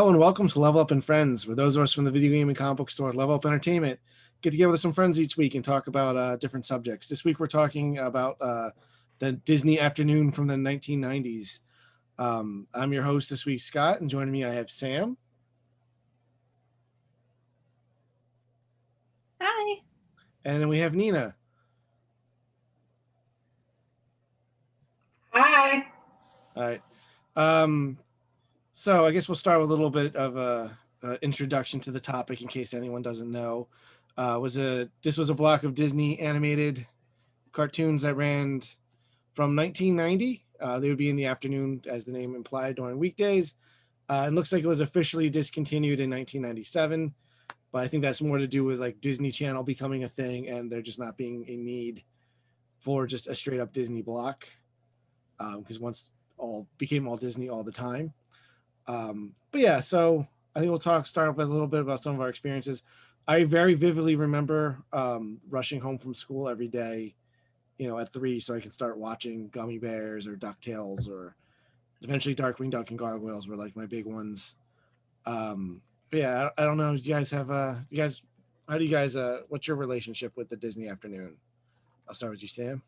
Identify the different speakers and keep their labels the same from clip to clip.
Speaker 1: Hello and welcome to Level Up and Friends, where those of us from the video game and comic book store Level Up Entertainment get together with some friends each week and talk about different subjects. This week we're talking about the Disney afternoon from the 1990s. I'm your host this week, Scott, and joining me I have Sam.
Speaker 2: Hi.
Speaker 1: And then we have Nina.
Speaker 3: Hi.
Speaker 1: All right. So I guess we'll start with a little bit of a introduction to the topic in case anyone doesn't know. This was a block of Disney animated cartoons that ran from 1990. They would be in the afternoon, as the name implied, during weekdays. It looks like it was officially discontinued in 1997, but I think that's more to do with like Disney Channel becoming a thing and there just not being a need for just a straight up Disney block, because once all became all Disney all the time. But yeah, so I think we'll start up with a little bit about some of our experiences. I very vividly remember rushing home from school every day, at 3, so I can start watching Gummy Bears or DuckTales, or eventually Darkwing Duck and Gargoyles were like my big ones. But yeah, I don't know. Do you guys have what's your relationship with the Disney afternoon? I'll start with you, Sam.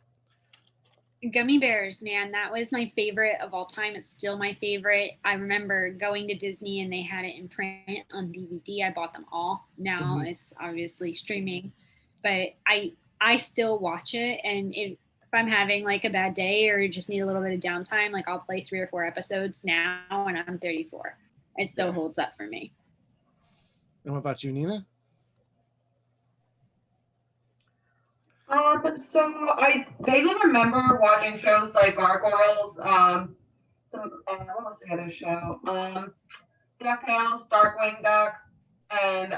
Speaker 2: Gummy Bears, man, that was my favorite of all time. It's still my favorite. I remember going to Disney and they had it in print on DVD. I bought them all. Now It's obviously streaming, but I still watch it. And if I'm having like a bad day or just need a little bit of downtime, like I'll play 3 or 4 episodes now, and I'm 34. It still holds up for me.
Speaker 1: And what about you, Nina?
Speaker 3: So I vaguely remember watching shows like Gargoyles, what was the other show? DuckTales, Darkwing Duck, and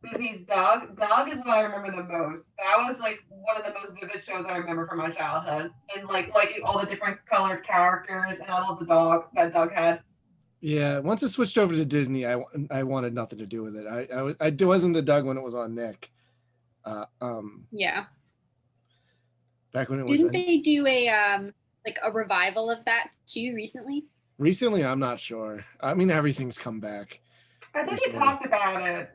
Speaker 3: Disney's Doug. Doug is what I remember the most. That was like one of the most vivid shows I remember from my childhood. And like all the different colored characters, and I love the dog that Doug had.
Speaker 1: Yeah, once it switched over to Disney, I wanted nothing to do with it. I wasn't a Doug when it was on Nick.
Speaker 2: Yeah.
Speaker 1: Back when it
Speaker 2: Didn't they do a revival of that too recently?
Speaker 1: Recently, I'm not sure. I mean, everything's come back.
Speaker 3: I think they talked about it.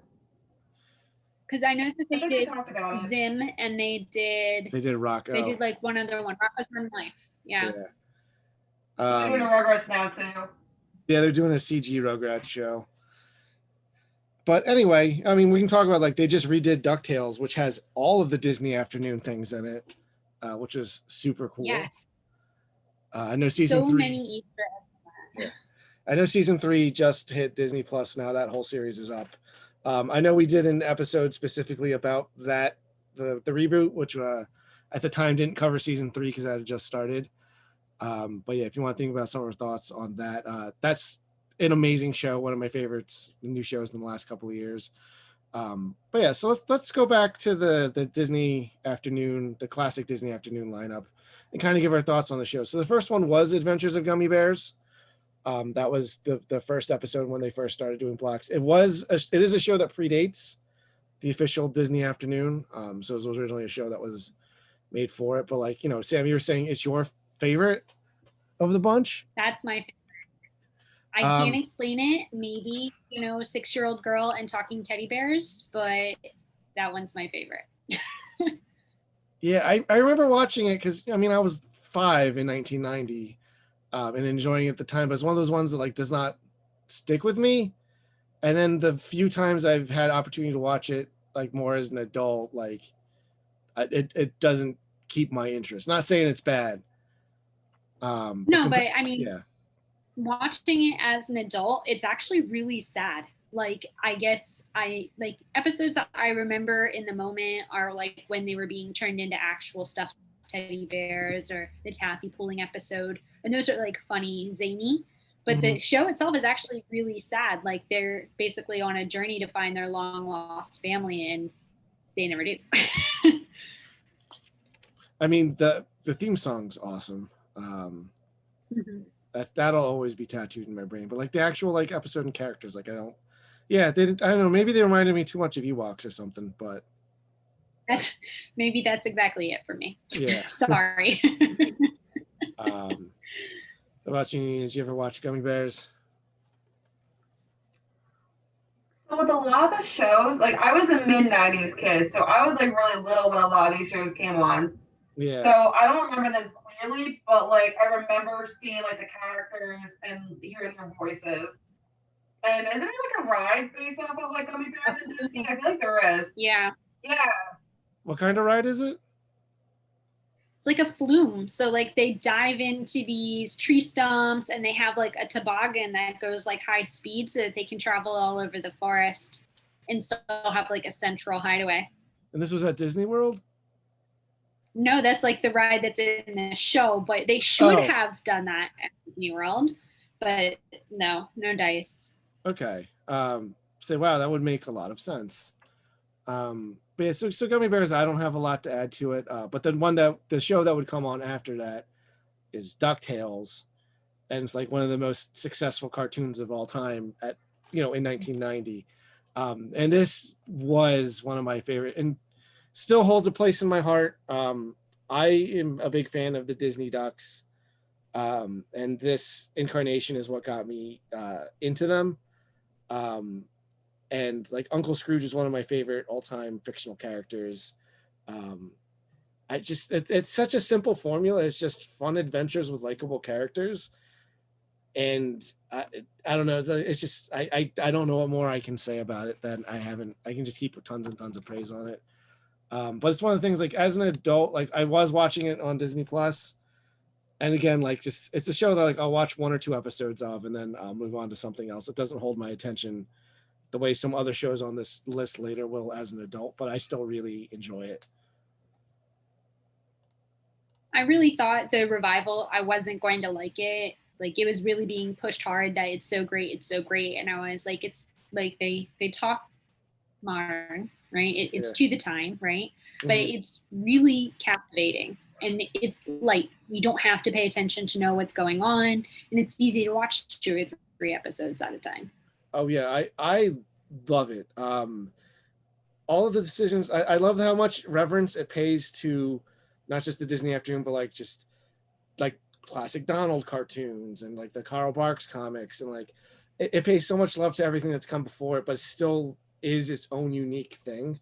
Speaker 2: Because I know that they did Zim and they did
Speaker 1: Rocco.
Speaker 2: They did like one other one, Rocco's Modern Life. Yeah.
Speaker 3: They're doing a Rugrats now too.
Speaker 1: Yeah, they're doing a CG Rugrats show. But anyway, I mean, we can talk about like they just redid DuckTales, which has all of the Disney afternoon things in it, which is super cool.
Speaker 2: Yes.
Speaker 1: I know season 3.
Speaker 2: Many Easter eggs.
Speaker 1: Yeah. I know season 3 just hit Disney Plus now. That whole series is up. I know we did an episode specifically about that, the reboot, which at the time didn't cover season 3 because that had just started. But yeah, if you want to think about some of our thoughts on that, that's an amazing show, one of my favorites, new shows in the last couple of years. But yeah, so let's go back to the Disney afternoon, the classic Disney afternoon lineup, and kind of give our thoughts on the show. So the first one was Adventures of Gummy Bears. That was the first episode when they first started doing blocks. It is a show that predates the official Disney afternoon. So it was originally a show that was made for it. But like, Sam, you were saying it's your favorite of the bunch?
Speaker 2: That's my favorite. I can't explain it. Maybe, a 6-year-old girl and talking teddy bears, but that one's my favorite.
Speaker 1: Yeah, I remember watching it because, I was 5 in 1990 and enjoying it at the time, but it's one of those ones that like does not stick with me. And then the few times I've had opportunity to watch it like more as an adult, like it doesn't keep my interest. Not saying it's bad.
Speaker 2: Yeah. Watching it as an adult, it's actually really sad. Like, I guess episodes that I remember in the moment are like when they were being turned into actual stuffed teddy bears, or the taffy pulling episode, and those are like funny, zany. But the show itself is actually really sad. Like, they're basically on a journey to find their long lost family, and they never do.
Speaker 1: I mean, the theme song's awesome. That'll always be tattooed in my brain. But like the actual like episode and characters, like I don't know. Maybe they reminded me too much of Ewoks or something. But
Speaker 2: that's exactly it for me.
Speaker 1: Yeah.
Speaker 2: Sorry.
Speaker 1: What about you? Did you ever watch Gummy Bears?
Speaker 3: with a lot of the shows, like I was a mid-90s kid, so I was like really little when a lot of these shows came on.
Speaker 1: Yeah.
Speaker 3: So I don't remember them clearly, but like I remember seeing like the characters and hearing their voices. And isn't there like a ride based off of like Gummy Bears in Disney? I feel like there is.
Speaker 2: Yeah.
Speaker 3: Yeah.
Speaker 1: What kind of ride is it?
Speaker 2: It's like a flume. So like they dive into these tree stumps and they have like a toboggan that goes like high speed so that they can travel all over the forest and still have like a central hideaway.
Speaker 1: And this was at Disney World?
Speaker 2: No, that's like the ride that's in the show, but they should
Speaker 1: Oh.
Speaker 2: have done that at Disney World. But no dice.
Speaker 1: Okay. Say, wow, that would make a lot of sense. But yeah, so Gummy Bears, I don't have a lot to add to it. But the show that would come on after that is DuckTales. And it's like one of the most successful cartoons of all time in 1990. And this was one of my favorite and still holds a place in my heart. I am a big fan of the Disney Ducks. And this incarnation is what got me into them. And like Uncle Scrooge is one of my favorite all-time fictional characters. It's such a simple formula. It's just fun adventures with likable characters. And I don't know. It's just I don't know what more I can say about it than I can just heap tons and tons of praise on it. But it's one of the things, like as an adult, like I was watching it on Disney Plus, and again, like just it's a show that like I'll watch 1 or 2 episodes of, and then I'll move on to something else. It doesn't hold my attention the way some other shows on this list later will as an adult, but I still really enjoy it.
Speaker 2: I really thought the revival, I wasn't going to like it. Like it was really being pushed hard that it's so great. And I was like, it's like they talk modern, right? It's to the time, right?
Speaker 1: Mm-hmm.
Speaker 2: But it's really captivating and it's light. You don't have to pay attention to know what's going on, and it's easy to watch 2 or 3 episodes at a time.
Speaker 1: Oh yeah, I love it. All of the decisions, I love how much reverence it pays to not just the Disney Afternoon, but like just like classic Donald cartoons and like the Carl Barks comics, and like it pays so much love to everything that's come before it, but it still is its own unique thing.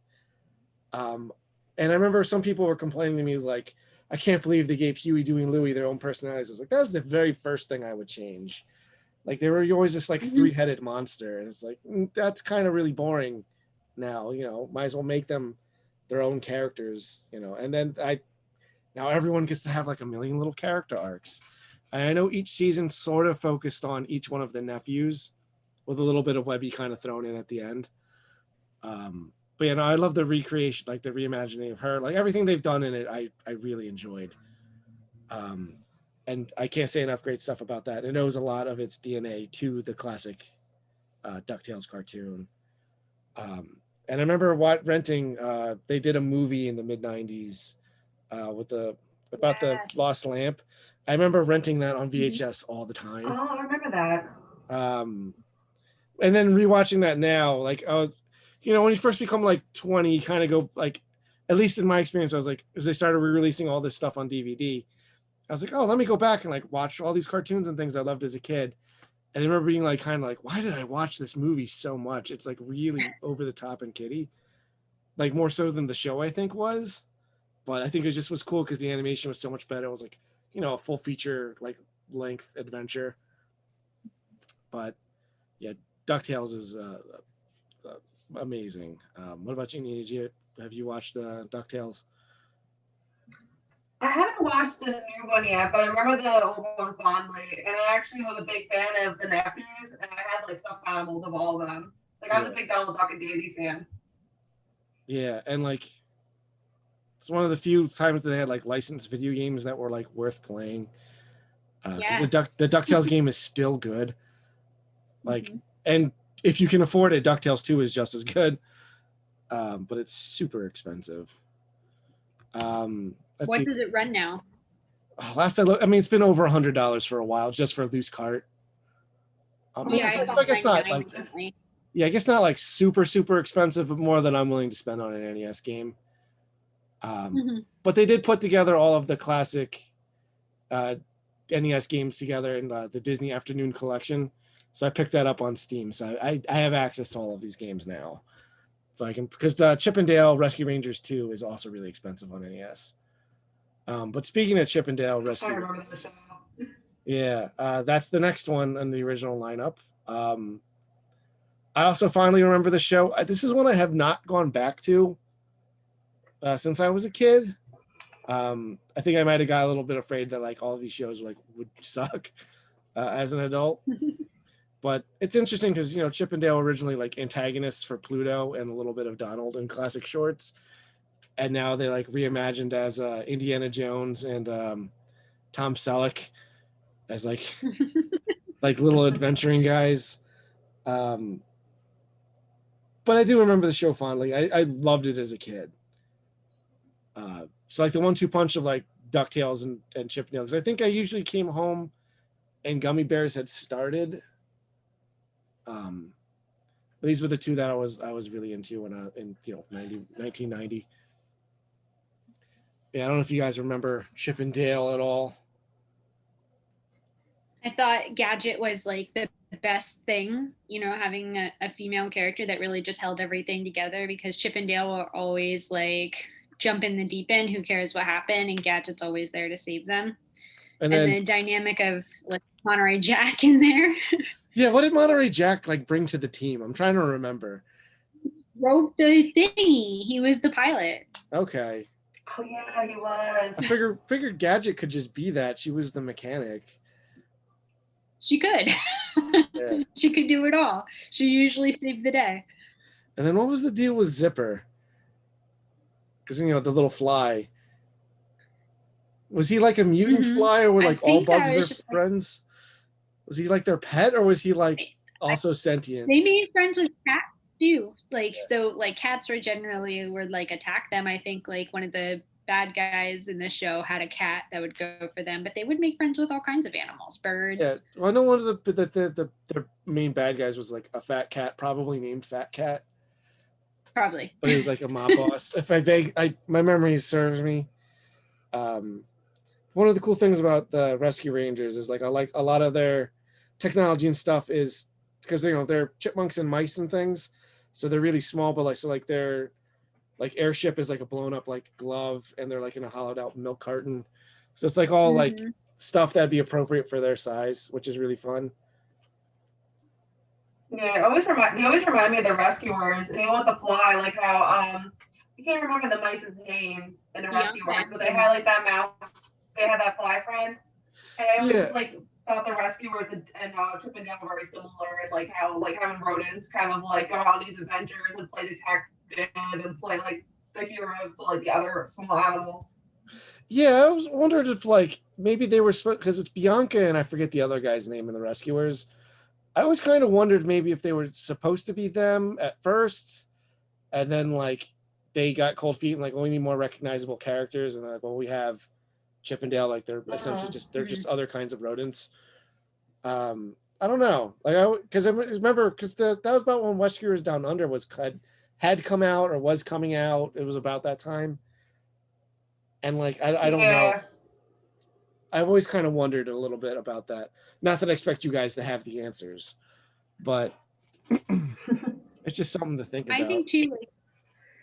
Speaker 1: And I remember some people were complaining to me like, I can't believe they gave Huey, Dewey, and Louie their own personalities. I was like, that was the very first thing I would change. Like they were always this like 3-headed monster, and it's like that's kind of really boring now. Might as well make them their own characters. And then now everyone gets to have like a million little character arcs. And I know each season sort of focused on each one of the nephews, with a little bit of Webby kind of thrown in at the end. But I love the recreation, like the reimagining of her, like everything they've done in it. I really enjoyed. And I can't say enough great stuff about that. It owes a lot of its DNA to the classic DuckTales cartoon. And I remember renting, they did a movie in the mid-90s about the lost lamp. I remember renting that on VHS all the time.
Speaker 3: Oh, I remember that.
Speaker 1: And then rewatching that now, like, when you first become like 20, you kind of go like, at least in my experience, I was like, as they started re-releasing all this stuff on DVD, I was like, oh, let me go back and like watch all these cartoons and things I loved as a kid. And I remember being like, kind of like, why did I watch this movie so much? It's like really over the top and kiddie, like more so than the show I think was. But I think it just was cool because the animation was so much better. It was like, a full feature like length adventure. But yeah, DuckTales is amazing. What about you, Nina? Have you watched DuckTales?
Speaker 3: I haven't watched the new one yet, but I remember the old one fondly. And I actually was a big fan of the nephews, and I had like stuffed animals of all of them. Like I was a big Donald Duck and Daisy fan.
Speaker 1: Yeah, and like it's one of the few times that they had like licensed video games that were like worth playing. Because the DuckTales game is still good. Like, and if you can afford it, DuckTales 2 is just as good. But it's super expensive.
Speaker 2: What does it run now?
Speaker 1: Last I looked, it's been over $100 for a while just for a loose cart. I guess not like, I guess not like super expensive, but more than I'm willing to spend on an NES game. But they did put together all of the classic NES games together in the Disney Afternoon collection. So I picked that up on Steam. So I have access to all of these games now. So I can, because Chip and Dale Rescue Rangers 2 is also really expensive on NES. But speaking of Chip and Dale
Speaker 3: I
Speaker 1: Rescue,
Speaker 3: remember the show.
Speaker 1: yeah, that's the next one in the original lineup. I also finally remember the show. This is one I have not gone back to since I was a kid. I think I might have got a little bit afraid that like all of these shows like would suck as an adult. But it's interesting because, you know, Chip and Dale originally like antagonists for Pluto and a little bit of Donald in classic shorts. And now they like reimagined as Indiana Jones and Tom Selleck as like like little adventuring guys. But I do remember the show fondly. I loved it as a kid. So like the 1-2 punch of like DuckTales and Chip and Dale, because I think I usually came home and Gummy Bears had started. These were the two that I was really into when in 1990. Yeah, I don't know if you guys remember Chip and Dale at all.
Speaker 2: I thought Gadget was like the best thing, you know, having a female character that really just held everything together, because Chip and Dale were always like jump in the deep end, who cares what happened, and Gadget's always there to save them. And the dynamic of like Monterey Jack in there.
Speaker 1: Yeah, what did Monterey Jack like bring to the team? I'm trying to remember.
Speaker 2: Wrote the thingy. He was the pilot.
Speaker 1: Okay.
Speaker 3: Oh yeah, he was.
Speaker 1: I figured Gadget could just be that. She was the mechanic.
Speaker 2: She could. Yeah. She could do it all. She usually saved the day.
Speaker 1: And then what was the deal with Zipper? Because, you know, the little fly. Was he like a mutant fly, or were like all bugs their friends? Was he like their pet, or was he like also sentient?
Speaker 2: They made friends with cats too. Like, so like cats were generally would like attack them. I think like one of the bad guys in the show had a cat that would go for them, but they would make friends with all kinds of animals, birds.
Speaker 1: Yeah, well, I know one of the main bad guys was like a fat cat, probably named Fat Cat.
Speaker 2: Probably.
Speaker 1: But he was like a mob boss. If my memory serves me. One of the cool things about the Rescue Rangers is like a lot of their technology and stuff is because, you know, they're chipmunks and mice and things, so they're really small, but like, so like their like airship is like a blown up like glove, and they're like in a hollowed out milk carton, so it's like all like stuff that'd be appropriate for their size, which is really fun.
Speaker 3: Yeah, they always remind me of the Rescuers, and even with the fly, like how you can't remember the mice's names in the Rescuers, but they had like that mouse, they had that fly friend, and I always like thought the Rescuers and Chip and Dale were very similar, and like how like having rodents kind of like go on these adventures and play detective and play like the heroes to like the other small animals.
Speaker 1: Yeah, I was wondering if like maybe they were because it's Bianca and I forget the other guy's name in the Rescuers. I always kind of wondered maybe if they were supposed to be them at first, and then like they got cold feet and like, well, we need more recognizable characters, and they're like, well, we have Chip and Dale, like they're essentially just other kinds of rodents. I don't know, like because I remember because that was about when Rescuers Down Under had come out or was coming out. It was about that time, and like I don't know. I've always kind of wondered a little bit about that. Not that I expect you guys to have the answers, but it's just something to think about.
Speaker 2: I think too, like,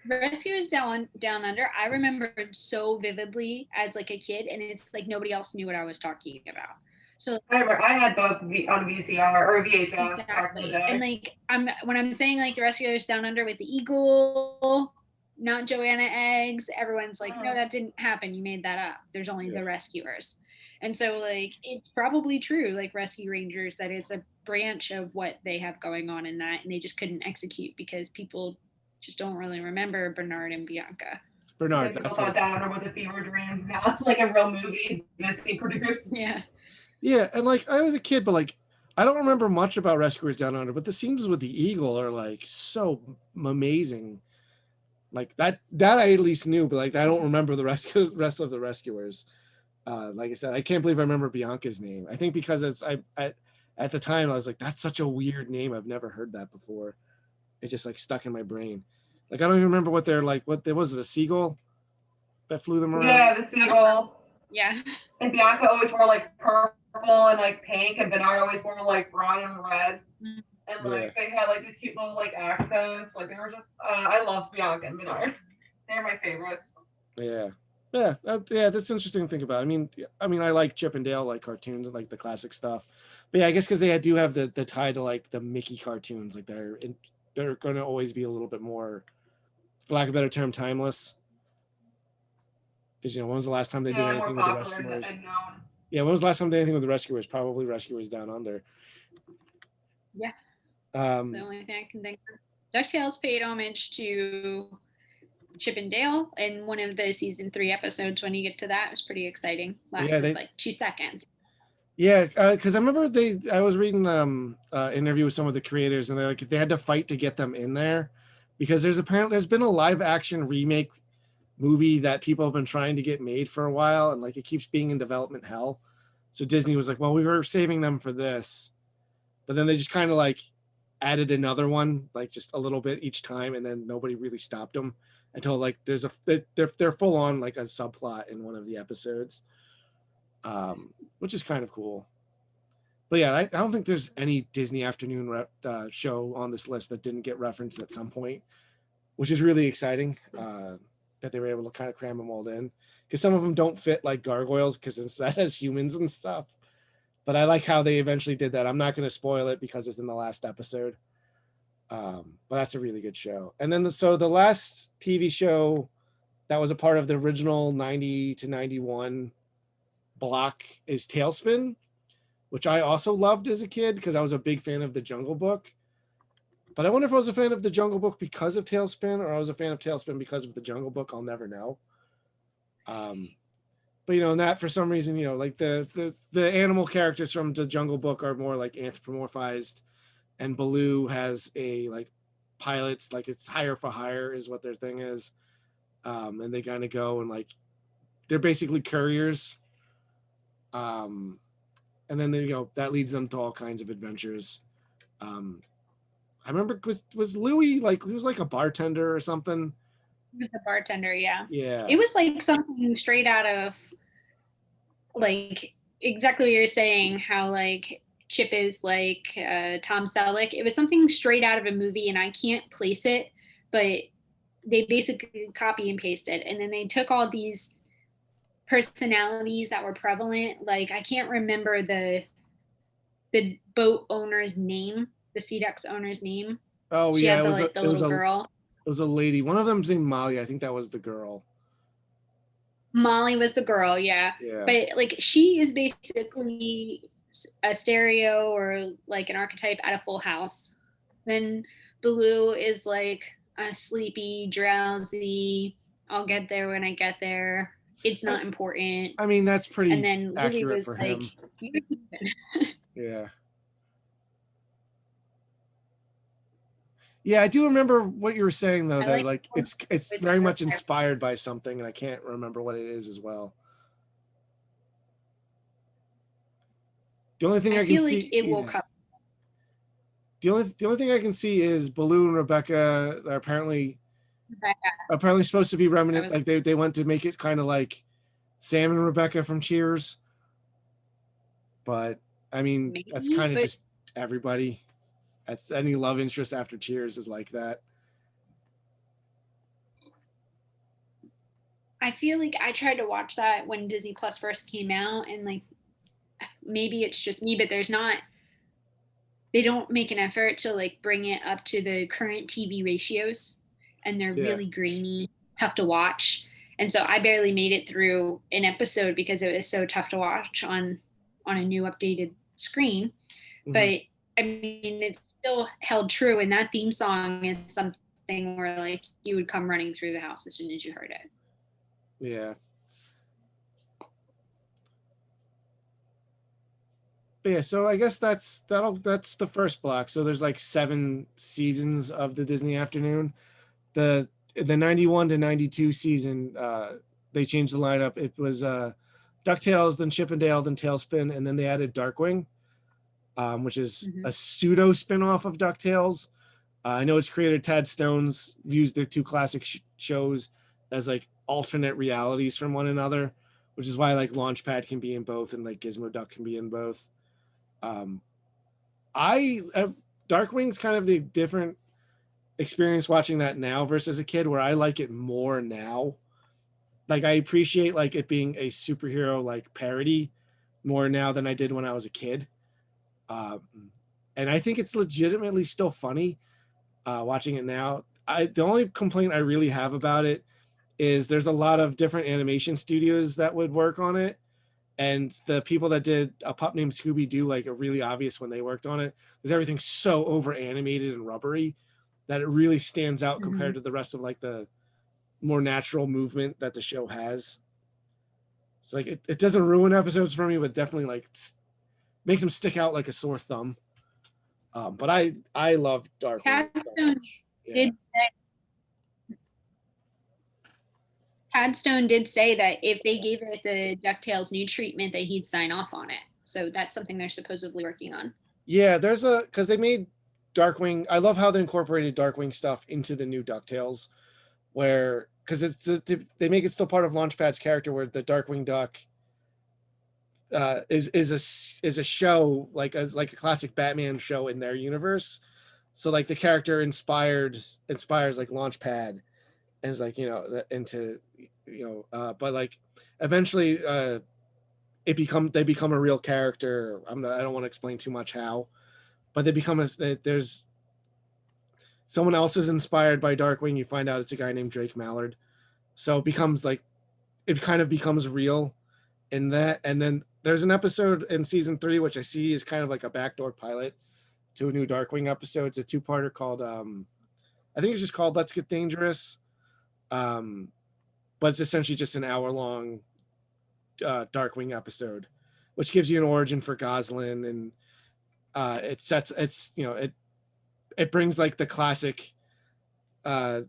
Speaker 2: Rescuers Down Under, I remembered so vividly as like a kid, and it's like nobody else knew what I was talking about. So
Speaker 3: I remember I had both on VCR or VHS.
Speaker 2: Exactly. And like when I'm saying like the Rescuers Down Under with the eagle, not Joanna Eggs, everyone's like, no, that didn't happen. You made that up. There's only the Rescuers. And so like it's probably true, like Rescue Rangers, that it's a branch of what they have going on in that, and they just couldn't execute because people just don't really remember Bernard and Bianca.
Speaker 1: Bernard,
Speaker 3: people thought Down Under was a fever dream. Now it's like a real movie Disney produced.
Speaker 2: Yeah.
Speaker 1: Yeah, and like I was a kid, but like I don't remember much about Rescuers Down Under, but the scenes with the eagle are like so amazing. Like that I at least knew, but like I don't remember the rest of the Rescuers. Like I said, I can't believe I remember Bianca's name. I think because at the time I was like, that's such a weird name. I've never heard that before. It just like stuck in my brain. Like I don't even remember what they're like. What there was, it a seagull that flew them around?
Speaker 3: Yeah, the seagull.
Speaker 2: Yeah.
Speaker 3: And Bianca always wore like purple purple and like pink, and Bernard always wore like brown and red.
Speaker 2: Mm.
Speaker 3: And like they had like these cute little like accents. Like they were just I love Bianca and Bernard. They're my favorites.
Speaker 1: Yeah. Yeah, yeah, that's interesting to think about. I mean, I like Chip and Dale, like cartoons and like the classic stuff, but yeah, I guess because they do have the tie to like the Mickey cartoons, like they're going to always be a little bit more, for lack of a better term, timeless. Because when was the last time they did anything with the Rescuers?
Speaker 3: And known.
Speaker 1: Yeah, when was the last time they did anything with the Rescuers? Probably Rescuers Down Under.
Speaker 2: Yeah, that's the only thing I can think of. DuckTales paid homage to Chip and Dale in one of the season 3 episodes. When you get to that, it was pretty exciting. Lasted like 2 seconds.
Speaker 1: Yeah, because I remember I was reading interview with some of the creators, and they had to fight to get them in there because there's been a live action remake movie that people have been trying to get made for a while, and like it keeps being in development hell. So Disney was like, well, we were saving them for this, but then they just kind of like added another one, like just a little bit each time, and then nobody really stopped them until like they're full on like a subplot in one of the episodes, which is kind of cool. But yeah, I don't think there's any Disney afternoon show on this list that didn't get referenced at some point, which is really exciting that they were able to kind of cram them all in, because some of them don't fit like Gargoyles because it's that as humans and stuff. But I like how they eventually did that. I'm not going to spoil it because it's in the last episode. But that's a really good show. And then the last TV show that was a part of the original 90 to 91 block is TailSpin, which I also loved as a kid because I was a big fan of the Jungle Book. But I wonder if I was a fan of the Jungle Book because of TailSpin, or I was a fan of TailSpin because of the Jungle Book. I'll never know. But and that for some reason, like the animal characters from the Jungle Book are more like anthropomorphized, and Baloo has a like pilots, like it's hire for hire is what their thing is, and they kind of go and like they're basically couriers, and then they that leads them to all kinds of adventures. I remember was Louis like he was like a bartender or something.
Speaker 2: He was a bartender, yeah.
Speaker 1: Yeah.
Speaker 2: It was like something straight out of like exactly what you're saying, how like Chip is like Tom Selleck. It was something straight out of a movie, and I can't place it, but they basically copy and pasted, and then they took all these personalities that were prevalent. Like I can't remember the boat owner's name, the Sea Ducks owner's name.
Speaker 1: Oh
Speaker 2: she
Speaker 1: yeah,
Speaker 2: had the little girl.
Speaker 1: It was a lady. One of them's named Molly. I think that was the girl.
Speaker 2: Molly was the girl, yeah. But like she is basically a stereo or like an archetype at a Full House. Then Baloo is like a sleepy, drowsy, I'll get there when I get there. It's not important.
Speaker 1: I mean, that's pretty
Speaker 2: and then
Speaker 1: accurate
Speaker 2: was
Speaker 1: for
Speaker 2: like,
Speaker 1: him. Yeah. Yeah, I do remember what you were saying though, that like it's very much inspired by something, and I can't remember what it is as well. The only thing I can see
Speaker 2: it will come.
Speaker 1: The only thing I can see is Baloo and Rebecca are apparently supposed to be reminiscent. Like they went to make it kind of like Sam and Rebecca from Cheers. But I mean, that's kind of just everybody. That's any love interest after Cheers is like that.
Speaker 2: I feel like I tried to watch that when Disney Plus first came out, and like maybe it's just me, but they don't make an effort to like bring it up to the current TV ratios, and they're really grainy, tough to watch. And so I barely made it through an episode because it was so tough to watch on a new updated screen. Mm-hmm. But I mean, it's still held true, and that theme song is something where like you would come running through the house as soon as you heard it.
Speaker 1: Yeah. But yeah, so I guess that's the first block. So there's like 7 seasons of the Disney Afternoon. The 91 to 92 season, they changed the lineup. It was DuckTales, then Chip and Dale, then TailSpin, and then they added Darkwing, which is a pseudo spinoff of DuckTales. I know its creator Tad Stones views the two classic shows as like alternate realities from one another, which is why like Launchpad can be in both and like Gizmo Duck can be in both. I Darkwing's kind of the different experience watching that now versus a kid, where I like it more now. Like I appreciate like it being a superhero like parody more now than I did when I was a kid. And I think it's legitimately still funny watching it now. The only complaint I really have about it is there's a lot of different animation studios that would work on it, and the people that did A Pup Named Scooby-Doo like are really obvious when they worked on it, because everything's so over animated and rubbery that it really stands out compared to the rest of like the more natural movement that the show has. So like it doesn't ruin episodes for me, but definitely like makes them stick out like a sore thumb. But I love Darkwing.
Speaker 2: Cadstone did say that if they gave it the DuckTales new treatment, that he'd sign off on it. So that's something they're supposedly working on.
Speaker 1: Yeah, because they made Darkwing. I love how they incorporated Darkwing stuff into the new DuckTales, where because they make it still part of Launchpad's character, where the Darkwing Duck is a show like a classic Batman show in their universe. So like the character inspires like Launchpad, and is like into but like eventually they become a real character. I don't want to explain too much how, but there's someone else is inspired by Darkwing. You find out it's a guy named Drake Mallard, so it kind of becomes real in that. And then there's an episode in season 3 which I see is kind of like a backdoor pilot to a new Darkwing episode. It's a 2-parter called I think it's just called Let's Get Dangerous. But it's essentially just an hour-long Darkwing episode, which gives you an origin for Goslin, and it brings like the classic Darkwing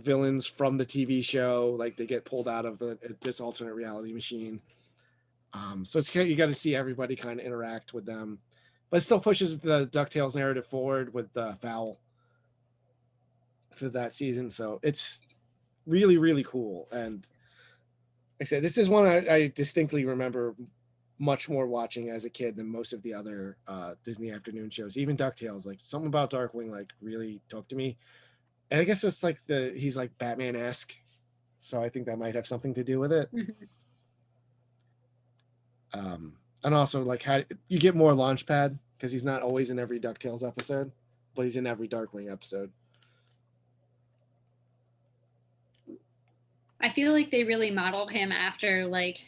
Speaker 1: villains from the TV show, like they get pulled out of this alternate reality machine. So you got to see everybody kind of interact with them, but it still pushes the DuckTales narrative forward with Fowl for that season. So it's really, really cool. And like I said, this is one I distinctly remember much more watching as a kid than most of the other Disney afternoon shows. Even DuckTales, like something about Darkwing like really talked to me. And I guess it's like he's like Batman-esque, so I think that might have something to do with it. And also like how you get more Launchpad, because he's not always in every DuckTales episode, but he's in every Darkwing episode.
Speaker 2: I feel like they really modeled him after like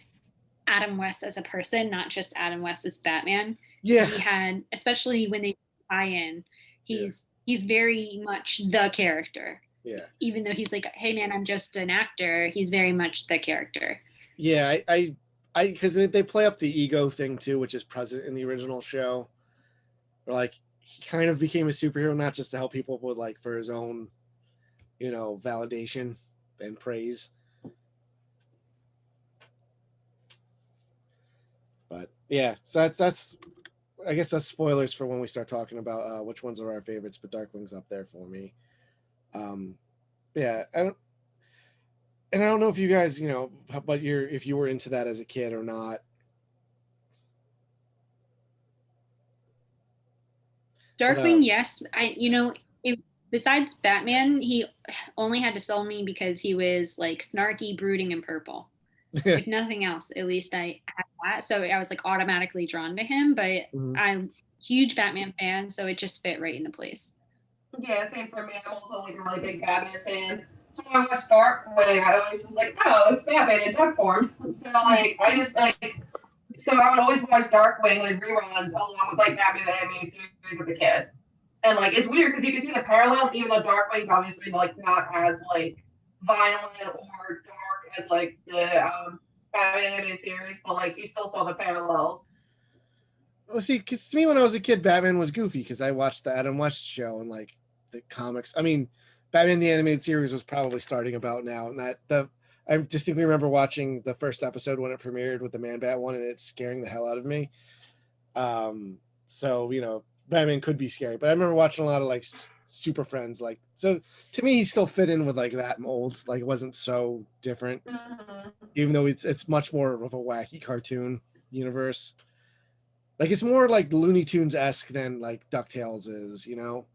Speaker 2: Adam West as a person, not just Adam West as Batman.
Speaker 1: Yeah.
Speaker 2: He had, especially when they tie in, he's very much the character.
Speaker 1: Yeah.
Speaker 2: Even though he's like, hey man, I'm just an actor, he's very much the character.
Speaker 1: Yeah, I because they play up the ego thing too, which is present in the original show. Or like he kind of became a superhero not just to help people, but like for his own, validation and praise. But yeah, so that's I guess that's spoilers for when we start talking about which ones are our favorites, but Darkwing's up there for me. Yeah, I don't know if you guys, but if you were into that as a kid or not.
Speaker 2: Darkwing, yes. Besides Batman, he only had to sell me because he was like snarky, brooding, and purple. If nothing else, at least I had that. So I was like automatically drawn to him, but I'm a huge Batman fan, so it just fit right into place.
Speaker 3: Yeah, same for me. I'm also like a really big Batman fan. So when I watched Darkwing, I always was like, oh, it's Batman in duck form. So like I just like so I would always watch Darkwing like reruns along with like Batman the Animated Series as a kid. And like it's weird because you can see the parallels, even though Darkwing's obviously like not as like violent or dark as like the Batman Animated Series, but like you still saw the parallels.
Speaker 1: Well, see, because to me when I was a kid, Batman was goofy because I watched the Adam West show and like the comics. I mean, Batman the Animated Series was probably starting about now, and I distinctly remember watching the first episode when it premiered with the Man-Bat one, and it's scaring the hell out of me. So Batman could be scary, but I remember watching a lot of like super friends. Like, so to me, he still fit in with like that mold. Like, it wasn't so different, even though it's much more of a wacky cartoon universe. Like, it's more like Looney Tunes esque than like DuckTales is, you know?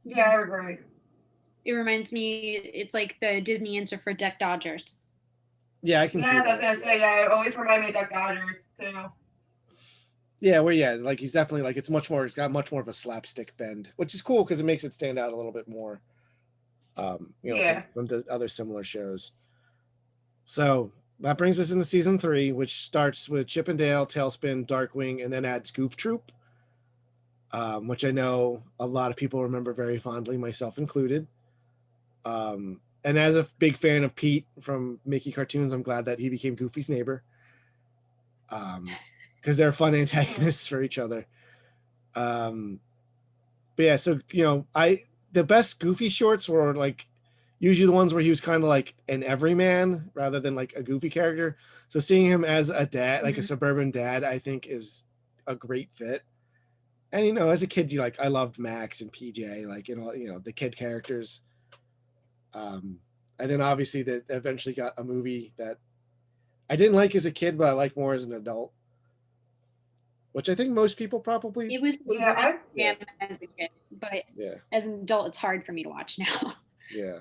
Speaker 3: Yeah, I agree.
Speaker 2: It reminds me, it's like the Disney answer for Duck Dodgers.
Speaker 1: Yeah, I can see
Speaker 3: Yeah, I was
Speaker 1: that.
Speaker 3: gonna say, yeah, it always remind me of Duck Dodgers too.
Speaker 1: Yeah, where yeah, like he's definitely like it's got much more of a slapstick bend, which is cool because it makes it stand out a little bit more.
Speaker 3: Yeah.
Speaker 1: From the other similar shows. So that brings us into season 3, which starts with Chip and Dale, TailSpin, Darkwing, and then adds Goof Troop, which I know a lot of people remember very fondly, myself included. And as a big fan of Pete from Mickey cartoons, I'm glad that he became Goofy's neighbor. Because they're fun antagonists for each other. But yeah, so the best Goofy shorts were like usually the ones where he was kind of like an everyman rather than like a Goofy character. So seeing him as a dad, like a suburban dad, I think is a great fit. And as a kid, I loved Max and PJ, like the kid characters. And then obviously that eventually got a movie that I didn't like as a kid, but I like more as an adult. Which I think most people probably.
Speaker 2: It was
Speaker 3: Yeah,
Speaker 2: as a kid, but
Speaker 1: yeah,
Speaker 2: as an adult, it's hard for me to watch now.
Speaker 1: Yeah.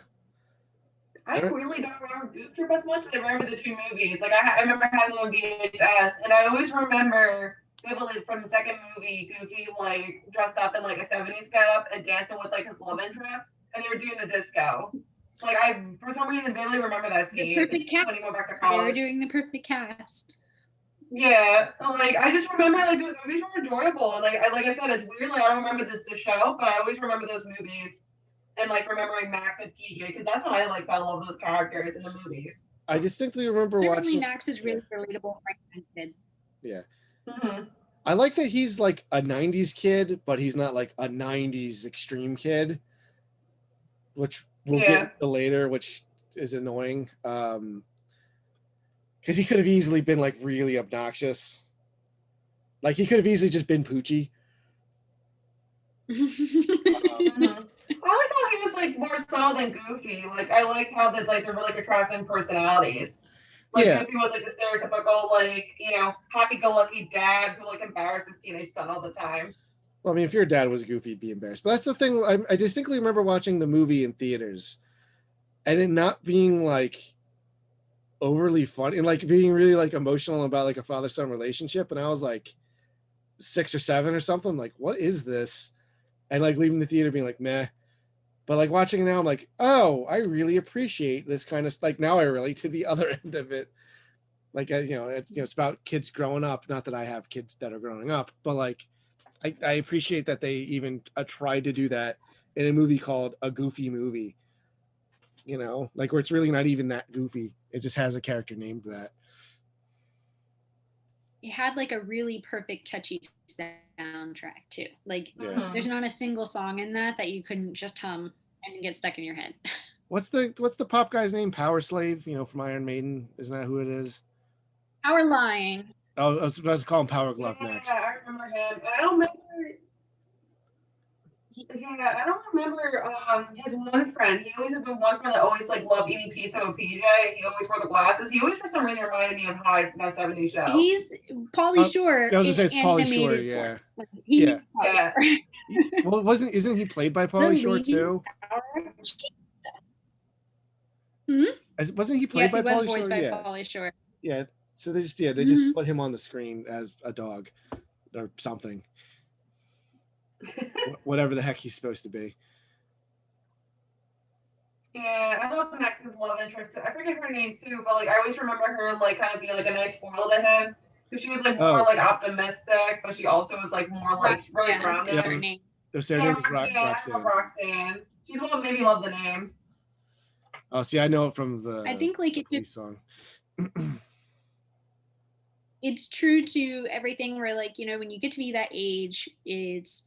Speaker 3: I really don't remember Goof Troop as much as I remember the 2 movies. Like I remember having them on VHS, and I always remember vividly from the second movie, Goofy like dressed up in like a 70s getup and dancing with like his love interest, and they were doing a disco. Like I, for some reason, barely remember that scene.
Speaker 2: The perfect cast.
Speaker 3: When he went back to college.
Speaker 2: They were doing the perfect cast.
Speaker 3: Yeah, like I just remember like those movies were adorable, and like I said, it's weird. Like I don't remember the show, but I always remember those movies, and like remembering Max and PJ because that's when I like fell in love with those characters in the movies.
Speaker 1: I distinctly remember
Speaker 2: Certainly
Speaker 1: watching.
Speaker 2: Max is really relatable.
Speaker 1: Yeah.
Speaker 3: Mm-hmm.
Speaker 1: I like that he's like a 90s kid, but he's not like a 90s extreme kid, which we'll get into later, which is annoying. Because he could have easily been like really obnoxious. Like he could have easily just been Poochie.
Speaker 3: I like how he was like more subtle than Goofy. Like I like how there's like there were like contrasting personalities. Like Goofy was like the stereotypical like happy-go-lucky dad who like embarrasses teenage son all the time.
Speaker 1: Well, I mean, if your dad was Goofy, you'd be embarrassed. But that's the thing. I distinctly remember watching the movie in theaters, and it not being like overly funny and like being really like emotional about like a father-son relationship. And I was like 6 or 7 or something. I'm like, what is this? And like leaving the theater being like, meh. But like watching it now, I'm like, oh, I really appreciate this kind of like now I relate to the other end of it. Like it's about kids growing up. Not that I have kids that are growing up, but like I appreciate that they even tried to do that in a movie called A Goofy Movie. Like where it's really not even that goofy. It just has a character named that.
Speaker 2: It had like a really perfect catchy soundtrack too. Like there's not a single song in that you couldn't just hum and get stuck in your head.
Speaker 1: What's the pop guy's name? Power Slave, from Iron Maiden. Isn't that who it is?
Speaker 2: Power Line.
Speaker 1: Oh, I was about to call him Power Glove next.
Speaker 3: Yeah, I remember him. I don't remember. Yeah, I don't remember his one friend. He always had the one friend that always like loved eating pizza with PJ. He always wore the glasses. He always for some reason reminded me of Hyde from that 70s show.
Speaker 2: He's Pauly Shore.
Speaker 1: I was gonna say it's Pauly Shore, yeah. Yeah. Well, isn't he played by Pauly Shore too? Wasn't he played by Pauly Shore?
Speaker 2: Pauly Shore.
Speaker 1: Yeah. So they just put him on the screen as a dog or something. Whatever the heck he's supposed to be.
Speaker 3: Yeah, I love Max's love interest. I forget her name too, but like I always remember her like kind of being like a nice foil to him because she was like more like optimistic, but she also was like more like really grounded.
Speaker 2: Her name.
Speaker 3: Roxanne. She's one maybe love the name.
Speaker 1: Oh, see, I know it from the.
Speaker 2: I think like
Speaker 1: it's song.
Speaker 2: It's true to everything where like when you get to be that age, he's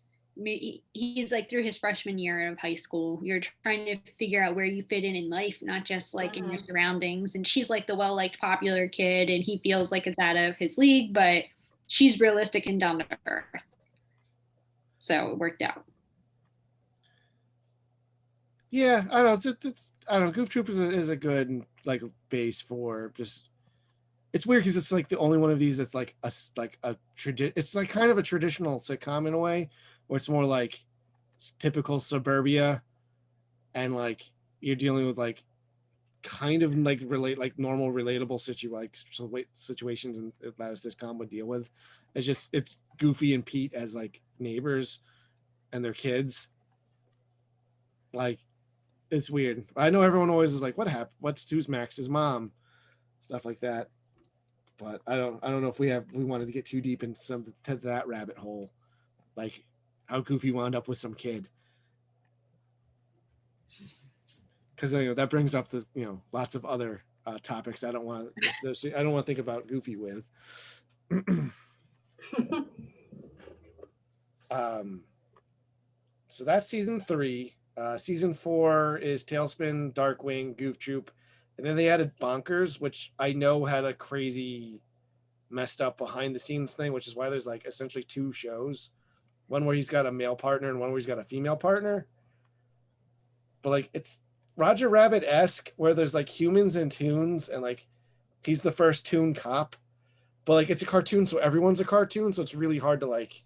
Speaker 2: like through his freshman year of high school, you're trying to figure out where you fit in life, not just like in your surroundings. And she's like the well-liked popular kid and he feels like it's out of his league, but she's realistic and down to earth, so it worked out.
Speaker 1: Yeah, I don't know. It's I don't know. Goof Troop is a good like base for just. It's weird because it's like the only one of these that's like It's like kind of a traditional sitcom in a way, where it's more like typical suburbia, and like you're dealing with like kind of like normal relatable situations and that a sitcom would deal with. It's Goofy and Pete as like neighbors and their kids. Like it's weird. I know everyone always is like, what happened? Who's Max's mom? Stuff like that. But I don't know if we wanted to get too deep into that rabbit hole, like how Goofy wound up with some kid. Because that brings up the lots of other topics I don't want to think about Goofy with. So that's season 3. Season 4 is TailSpin, Darkwing, Goof Troop, and then they added Bonkers, which I know had a crazy messed up behind the scenes thing, which is why there's like essentially 2 shows, one where he's got a male partner and one where he's got a female partner. But like it's Roger Rabbit-esque, where there's like humans and toons, and like he's the first toon cop, but like it's a cartoon, so everyone's a cartoon, so it's really hard to like.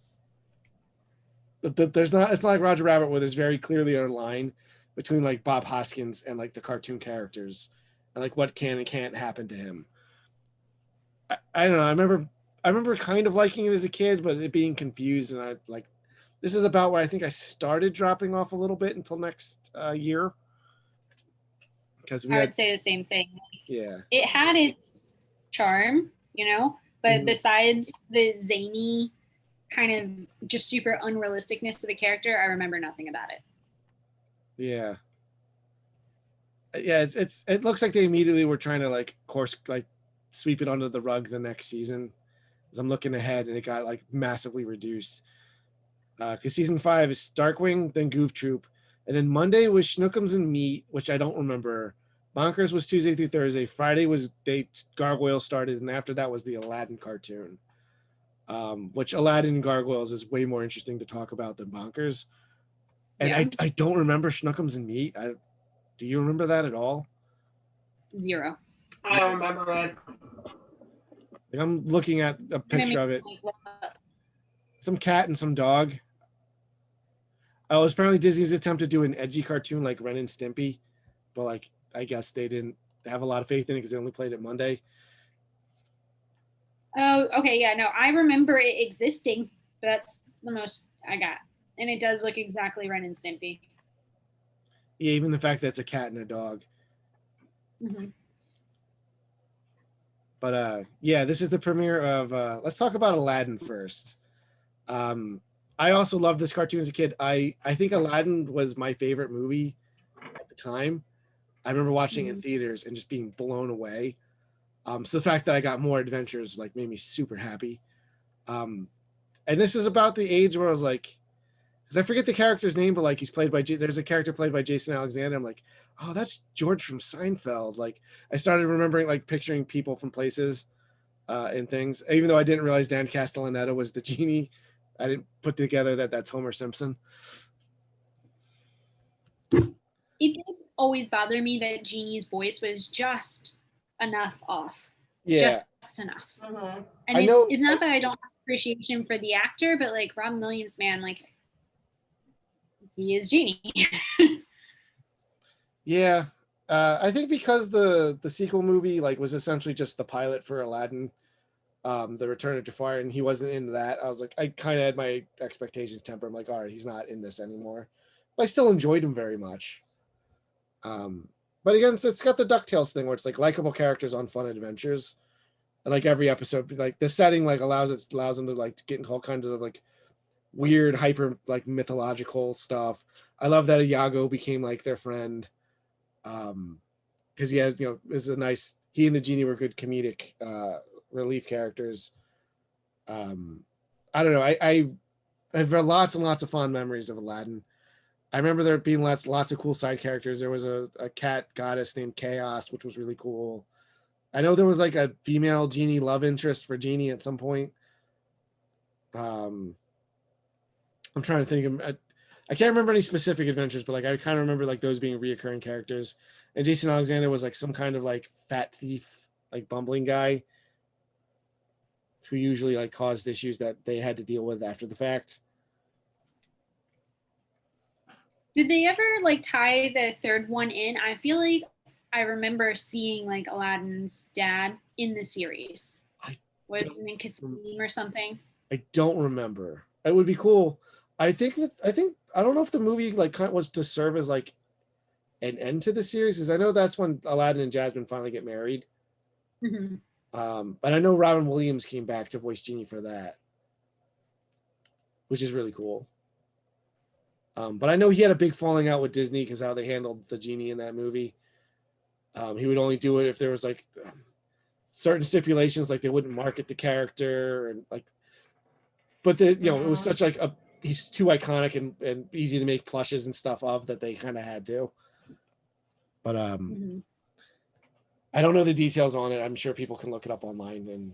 Speaker 1: It's not like Roger Rabbit where there's very clearly a line between like Bob Hoskins and like the cartoon characters, and like what can and can't happen to him. I don't know. I remember kind of liking it as a kid, but it being confused, and I like. This is about where I think I started dropping off a little bit until next year. Because
Speaker 2: I would say the same thing.
Speaker 1: Yeah.
Speaker 2: It had its charm, but besides the zany kind of just super unrealisticness of the character, I remember nothing about it.
Speaker 1: Yeah. Yeah, it looks like they immediately were trying to like sweep it under the rug the next season. As I'm looking ahead, and it got like massively reduced. Because season 5 is Darkwing, then Goof Troop, and then Monday was Schnookums and Meat, which I don't remember. Bonkers was Tuesday through Thursday. Friday was Gargoyles started, and after that was the Aladdin cartoon. Which Aladdin and Gargoyles is way more interesting to talk about than Bonkers. And yeah. I don't remember Schnookums and Meat. Do you remember that at all?
Speaker 2: 0.
Speaker 3: I don't remember it.
Speaker 1: Like I'm looking at a picture of it. Some cat and some dog. It was apparently Disney's attempt to do an edgy cartoon like Ren and Stimpy, but like I guess they didn't have a lot of faith in it because they only played it Monday.
Speaker 2: Oh, okay, yeah, no, I remember it existing, but that's the most I got, and it does look exactly Ren and Stimpy.
Speaker 1: Yeah, even the fact that it's a cat and a dog.
Speaker 2: Mm-hmm.
Speaker 1: But yeah, this is the premiere of. Let's talk about Aladdin first. I also loved this cartoon as a kid. I think Aladdin was my favorite movie at the time. I remember watching it in theaters and just being blown away. So the fact that I got more adventures like made me super happy. And this is about the age where I was like, because I forget the character's name, but like he's played by there's a character played by Jason Alexander. I'm like, oh, that's George from Seinfeld. Like I started remembering like picturing people from places and things, even though I didn't realize Dan Castellaneta was the genie. I didn't put together that that's Homer Simpson.
Speaker 2: It did always bother me that Genie's voice was just enough off.
Speaker 1: Yeah.
Speaker 2: Just enough.
Speaker 3: Mm-hmm.
Speaker 2: And it's not that I don't have appreciation for the actor, but like Robin Williams, man, like he is Genie.
Speaker 1: Yeah. I think because the sequel movie like was essentially just the pilot for Aladdin, the Return of Jafar, and he wasn't into that. I was like, I kind of had my expectations tempered. I'm like, all right, he's not in this anymore. But I still enjoyed him very much. But again, it's got the DuckTales thing where it's like likable characters on fun adventures, and like every episode, like the setting like allows them to like get into all kinds of like weird, hyper like mythological stuff. I love that Iago became like their friend, because he has is a nice. He and the genie were good comedic relief characters. I don't know. I have lots and lots of fond memories of Aladdin. I remember there being lots of cool side characters. There was a cat goddess named Chaos, which was really cool. I know there was like a female genie love interest for Genie at some point. I'm trying to think of. I can't remember any specific adventures, but like I kind of remember like those being reoccurring characters. And Jason Alexander was like some kind of like fat thief, like bumbling guy who usually like caused issues that they had to deal with after the fact.
Speaker 2: Did they ever like tie the third one in? I feel like I remember seeing like Aladdin's dad in the series. Was it in Kasim or something?
Speaker 1: I don't remember. It would be cool. I think I don't know if the movie like kind of was to serve as like an end to the series, because I know that's when Aladdin and Jasmine finally get married.
Speaker 2: Mm-hmm.
Speaker 1: But I know Robin Williams came back to voice Genie for that, which is really cool. But I know he had a big falling out with Disney because how they handled the Genie in that movie. He would only do it if there was like certain stipulations, like they wouldn't market the character and like. But it was such like he's too iconic and easy to make plushes and stuff of that they kind of had to. But I don't know the details on it. I'm sure people can look it up online, and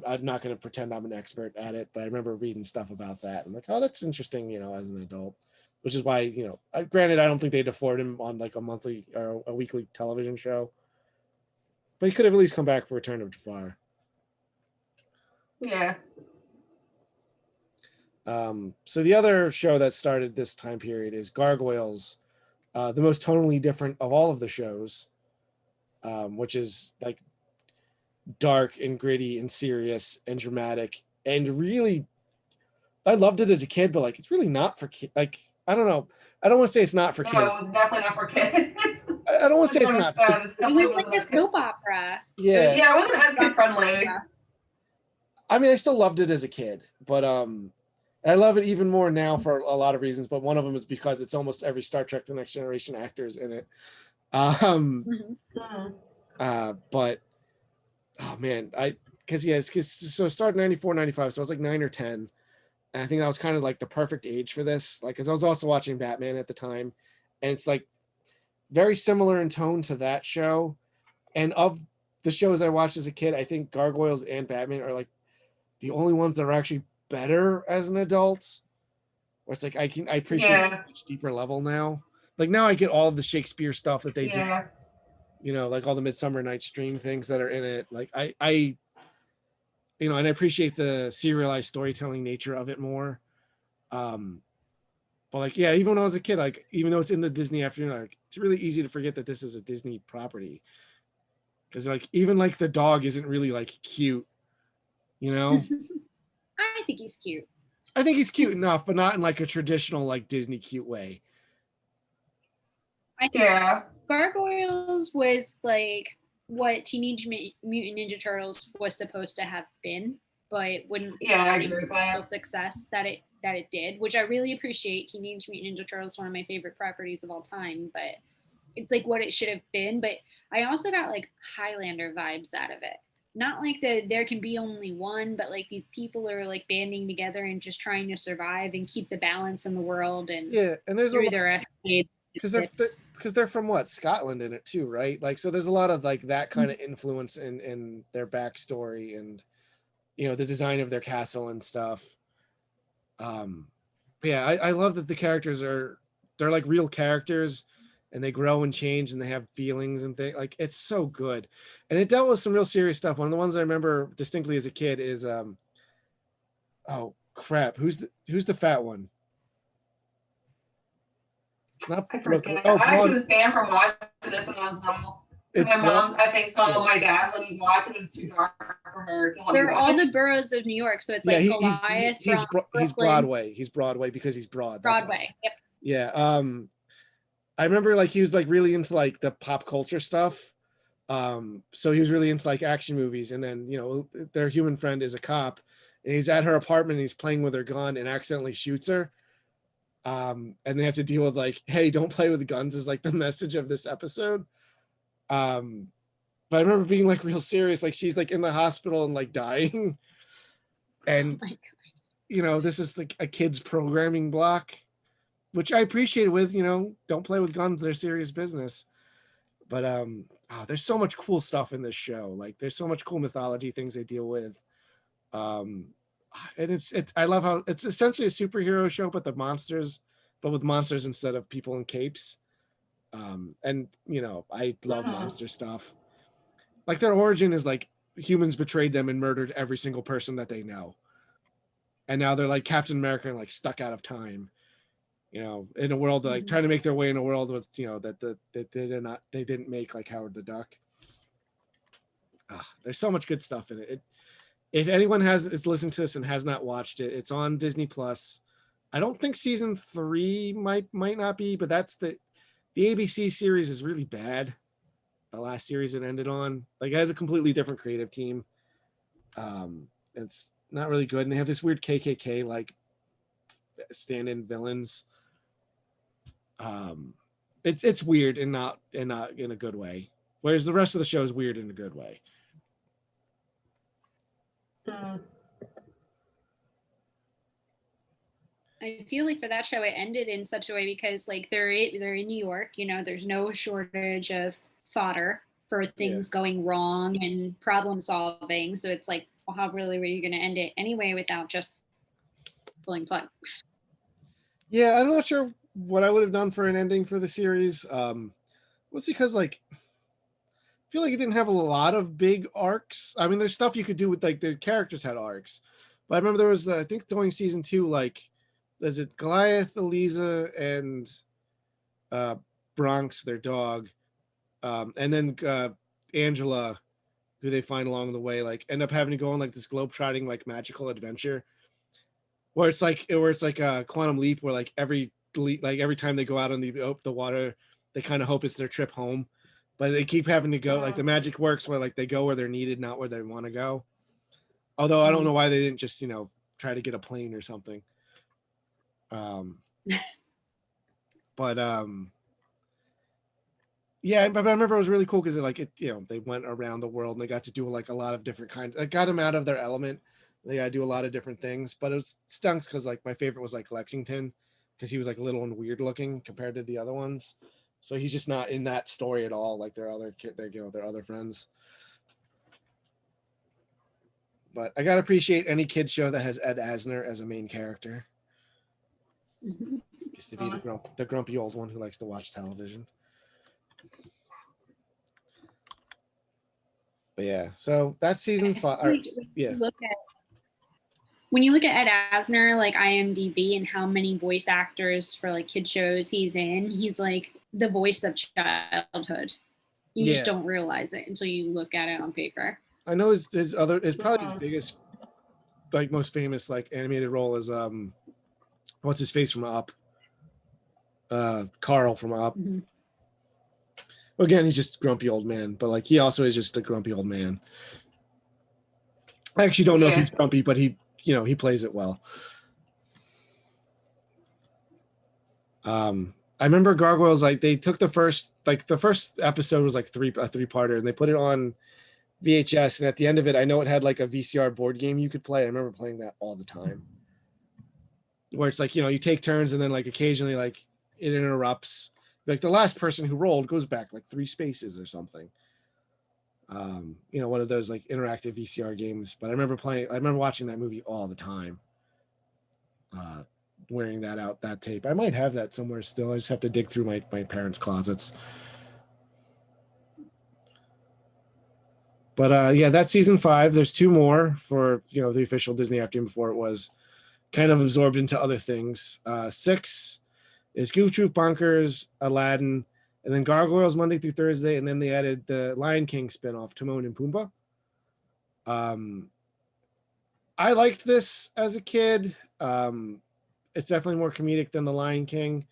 Speaker 1: I'm not going to pretend I'm an expert at it, but I remember reading stuff about that. I'm like, oh, that's interesting, as an adult, which is why, granted, I don't think they'd afford him on like a monthly or a weekly television show, but he could have at least come back for Return of Jafar.
Speaker 3: Yeah.
Speaker 1: So the other show that started this time period is Gargoyles, the most tonally different of all of the shows, which is like dark and gritty and serious and dramatic and really, I loved it as a kid, but like it's really not for kids. Like I don't know, I don't want to say it's not for kids.
Speaker 3: No, it was definitely not for kids.
Speaker 1: I don't want to say it's not.
Speaker 2: It was like a soap opera.
Speaker 1: Yeah,
Speaker 3: yeah, it wasn't as kid friendly.
Speaker 1: I mean, I still loved it as a kid, but I love it even more now for a lot of reasons. But one of them is because it's almost every Star Trek: The Next Generation actors in it. But oh man, so it started 94, 95, so I was like 9 or 10, and I think that was kind of like the perfect age for this. Like, because I was also watching Batman at the time, and it's like very similar in tone to that show. And of the shows I watched as a kid, I think Gargoyles and Batman are like the only ones that are actually better as an adult. Where it's like I appreciate it at a much deeper level now. Like now I get all of the Shakespeare stuff that they do, like all the Midsummer Night's Dream things that are in it. Like I and I appreciate the serialized storytelling nature of it more. But like, yeah, even when I was a kid, like even though it's in the Disney afternoon, like it's really easy to forget that this is a Disney property. Because like even like the dog isn't really like cute,
Speaker 2: I think he's cute.
Speaker 1: I think he's cute enough, but not in like a traditional like Disney cute way.
Speaker 2: I think Gargoyles was like what Teenage Mutant Ninja Turtles was supposed to have been, but it wouldn't
Speaker 3: I agree with that.
Speaker 2: the success that it did, which I really appreciate. Teenage Mutant Ninja Turtles is one of my favorite properties of all time, but it's like what it should have been. But I also got like Highlander vibes out of it. Not like there can be only one, but like these people are like banding together and just trying to survive and keep the balance in the world. And
Speaker 1: and there's
Speaker 2: through their escapades.
Speaker 1: Because they're from Scotland in it too, right? Like, so there's a lot of like that kind of influence in their backstory and the design of their castle and stuff. I love that the characters they're like real characters and they grow and change and they have feelings and things. Like it's so good, and it dealt with some real serious stuff. One of the ones I remember distinctly as a kid is oh crap, who's the fat one? Not
Speaker 3: I actually was banned from watching this when I was little. My mom, I think, saw my dad let me watch it. It was too dark for her to let me watch.
Speaker 2: They're all the boroughs of New York, so it's like Goliath.
Speaker 1: He's Broadway. He's Broadway because he's broad.
Speaker 2: Broadway. Yep.
Speaker 1: Yeah. I remember like he was like really into like the pop culture stuff. So he was really into like action movies, and then their human friend is a cop, and he's at her apartment and he's playing with her gun and accidentally shoots her. And they have to deal with like, hey, don't play with guns is like the message of this episode. But I remember being like real serious, like she's like in the hospital and like dying, and this is like a kid's programming block, which I appreciate with don't play with guns, they're serious business. But there's so much cool stuff in this show. Like there's so much cool mythology things they deal with. And it's I love how it's essentially a superhero show, but the monsters but with monsters instead of people in capes. And I love monster stuff. Like their origin is like humans betrayed them and murdered every single person that they know, and now they're like Captain America and like stuck out of time. In a world like trying to make their way in a world with that they didn't make, like Howard the Duck. There's so much good stuff in it. If anyone is listening to this and has not watched it, it's on Disney Plus. I don't think season 3 might not be, but that's the ABC series is really bad. The last series it ended on, like, it has a completely different creative team. It's not really good, and they have this weird KKK like stand-in villains. It's weird and not in a good way. Whereas the rest of the show is weird in a good way.
Speaker 2: I feel like for that show, it ended in such a way because like they're in New York, there's no shortage of fodder for things going wrong and problem solving. So it's like, well, how really were you going to end it anyway without just pulling plug?
Speaker 1: Yeah, I'm not sure what I would have done for an ending for the series. Was because like I feel like it didn't have a lot of big arcs. I mean, there's stuff you could do with like the characters had arcs, but I remember there was I think during season 2, like there's it Goliath, Eliza, and Bronx, their dog, and then Angela, who they find along the way, like end up having to go on like this globe-trotting like magical adventure, where it's like a quantum leap, where like every time they go out on the water, they kind of hope it's their trip home, but they keep having to go. Like the magic works where like they go where they're needed, not where they want to go. Although I don't know why they didn't just try to get a plane or something. But yeah, but I remember it was really cool because they went around the world and they got to do like a lot of different kinds. It got them out of their element. They got to do a lot of different things, but it was stunk because like my favorite was like Lexington, because he was like little and weird looking compared to the other ones. So he's just not in that story at all, like their other friends. But I gotta appreciate any kids show that has Ed Asner as a main character. Used to be the grumpy old one who likes to watch television. But yeah, so that's season 5. Yeah.
Speaker 2: When you look at Ed Asner, like IMDb, and how many voice actors for like kid shows he's in, he's like the voice of childhood. You just don't realize it until you look at it on paper.
Speaker 1: I know his probably his biggest, like most famous like animated role is what's his face from Up? Carl from Up.
Speaker 2: Mm-hmm.
Speaker 1: Again, he's just a grumpy old man, but like he also is just a grumpy old man. I actually don't know if he's grumpy, but he plays it well. I remember Gargoyles, like they took the first episode was like a 3-parter, and they put it on VHS, and at the end of it, I know it had like a VCR board game you could play. I remember playing that all the time, where it's like you take turns, and then like occasionally like it interrupts. Like the last person who rolled goes back like 3 spaces or something. One of those like interactive VCR games. But I remember watching that movie all the time. Wearing that tape. I might have that somewhere still. I just have to dig through my parents' closets. But yeah, that's season 5. There's 2 more for the official Disney afternoon before it was kind of absorbed into other things. 6 is Goof Troop, Bonkers, Aladdin, and then Gargoyles Monday through Thursday, and then they added the Lion King spinoff, Timon and Pumbaa. I liked this as a kid. It's definitely more comedic than the Lion King,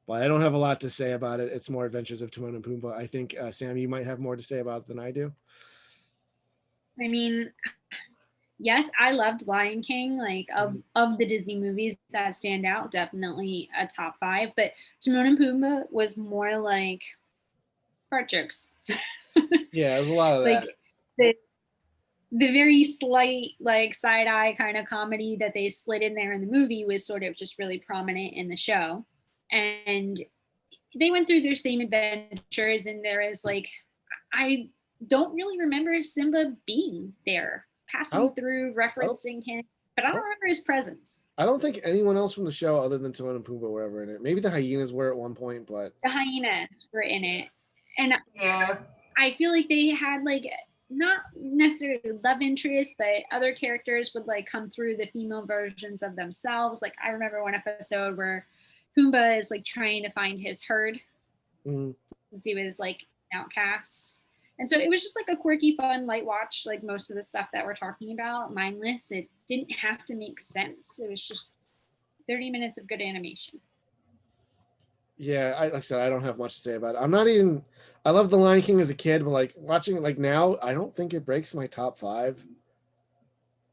Speaker 1: but I don't have a lot to say about it. It's more Adventures of Timon and Pumbaa. I think Sam, you might have more to say about it than I do.
Speaker 2: I mean, yes, I loved Lion King. Like of the Disney movies that stand out, definitely a top 5. But Timon and Pumbaa was more like fart jokes.
Speaker 1: Yeah, it was a lot of
Speaker 2: like
Speaker 1: that.
Speaker 2: The very slight like side eye kind of comedy that they slid in there in the movie was sort of just really prominent in the show, and they went through their same adventures. And there is like, I don't really remember Simba being there, passing through, referencing him. but I don't remember his presence.
Speaker 1: I don't think anyone else from the show other than Timon and Pumbaa were ever in it. Maybe the hyenas were at one point, but
Speaker 2: The hyenas were in it, and
Speaker 3: Yeah.
Speaker 2: I feel like they had like not necessarily love interest, but other characters would like come through the female versions of themselves. Like I remember one episode where Pumbaa is like trying to find his herd
Speaker 1: mm,
Speaker 2: since he was like an outcast. And so it was just like a quirky, fun, light watch, like most of the stuff that we're talking about, mindless. It didn't have to make sense. It was just 30 minutes of good animation.
Speaker 1: yeah, like I said, I don't have much to say about it. I'm not even. I loved The Lion King as a kid, but like watching it like now, I don't think it breaks my top 5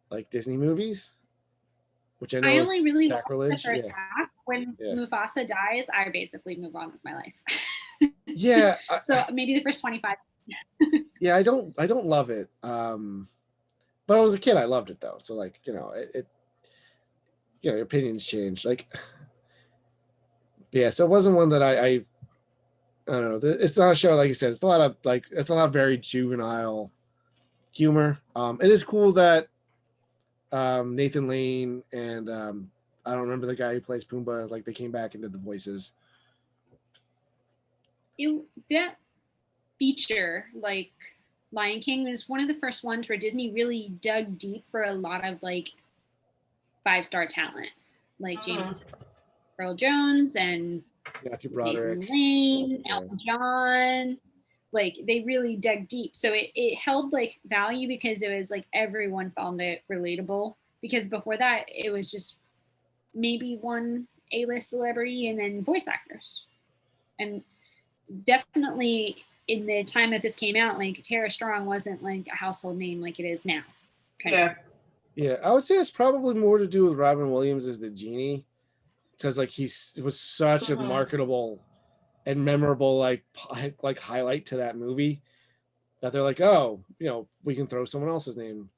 Speaker 1: like Disney movies, which I know
Speaker 2: I only
Speaker 1: is
Speaker 2: really watched the
Speaker 1: sacrilege.
Speaker 2: first
Speaker 1: Yeah,
Speaker 2: half. When
Speaker 1: Yeah.
Speaker 2: Mufasa dies, I basically move on with my life.
Speaker 1: yeah,
Speaker 2: So maybe the first 25.
Speaker 1: yeah. I don't love it. But I was a kid, I loved it though. So like it your opinions change. Like, yeah. So it wasn't one that I don't know. It's not a show like you said. It's a lot of very juvenile humor. It is cool that Nathan Lane and I don't remember the guy who plays Pumbaa. Like they came back and did the voices.
Speaker 2: That feature, like Lion King, was one of the first ones where Disney really dug deep for a lot of like 5-star talent, like James Earl Jones and
Speaker 1: Matthew Broderick,
Speaker 2: Nathan Lane, Elton John. Like they really dug deep, so it held like value because it was like everyone found it relatable. Because before that, it was just maybe one A-list celebrity and then voice actors, and definitely in the time that this came out, like Tara Strong wasn't like a household name like it is now.
Speaker 1: Yeah, I would say it's probably more to do with Robin Williams as the genie, because like it was such a marketable and memorable like highlight to that movie that they're like, oh, we can throw someone else's name.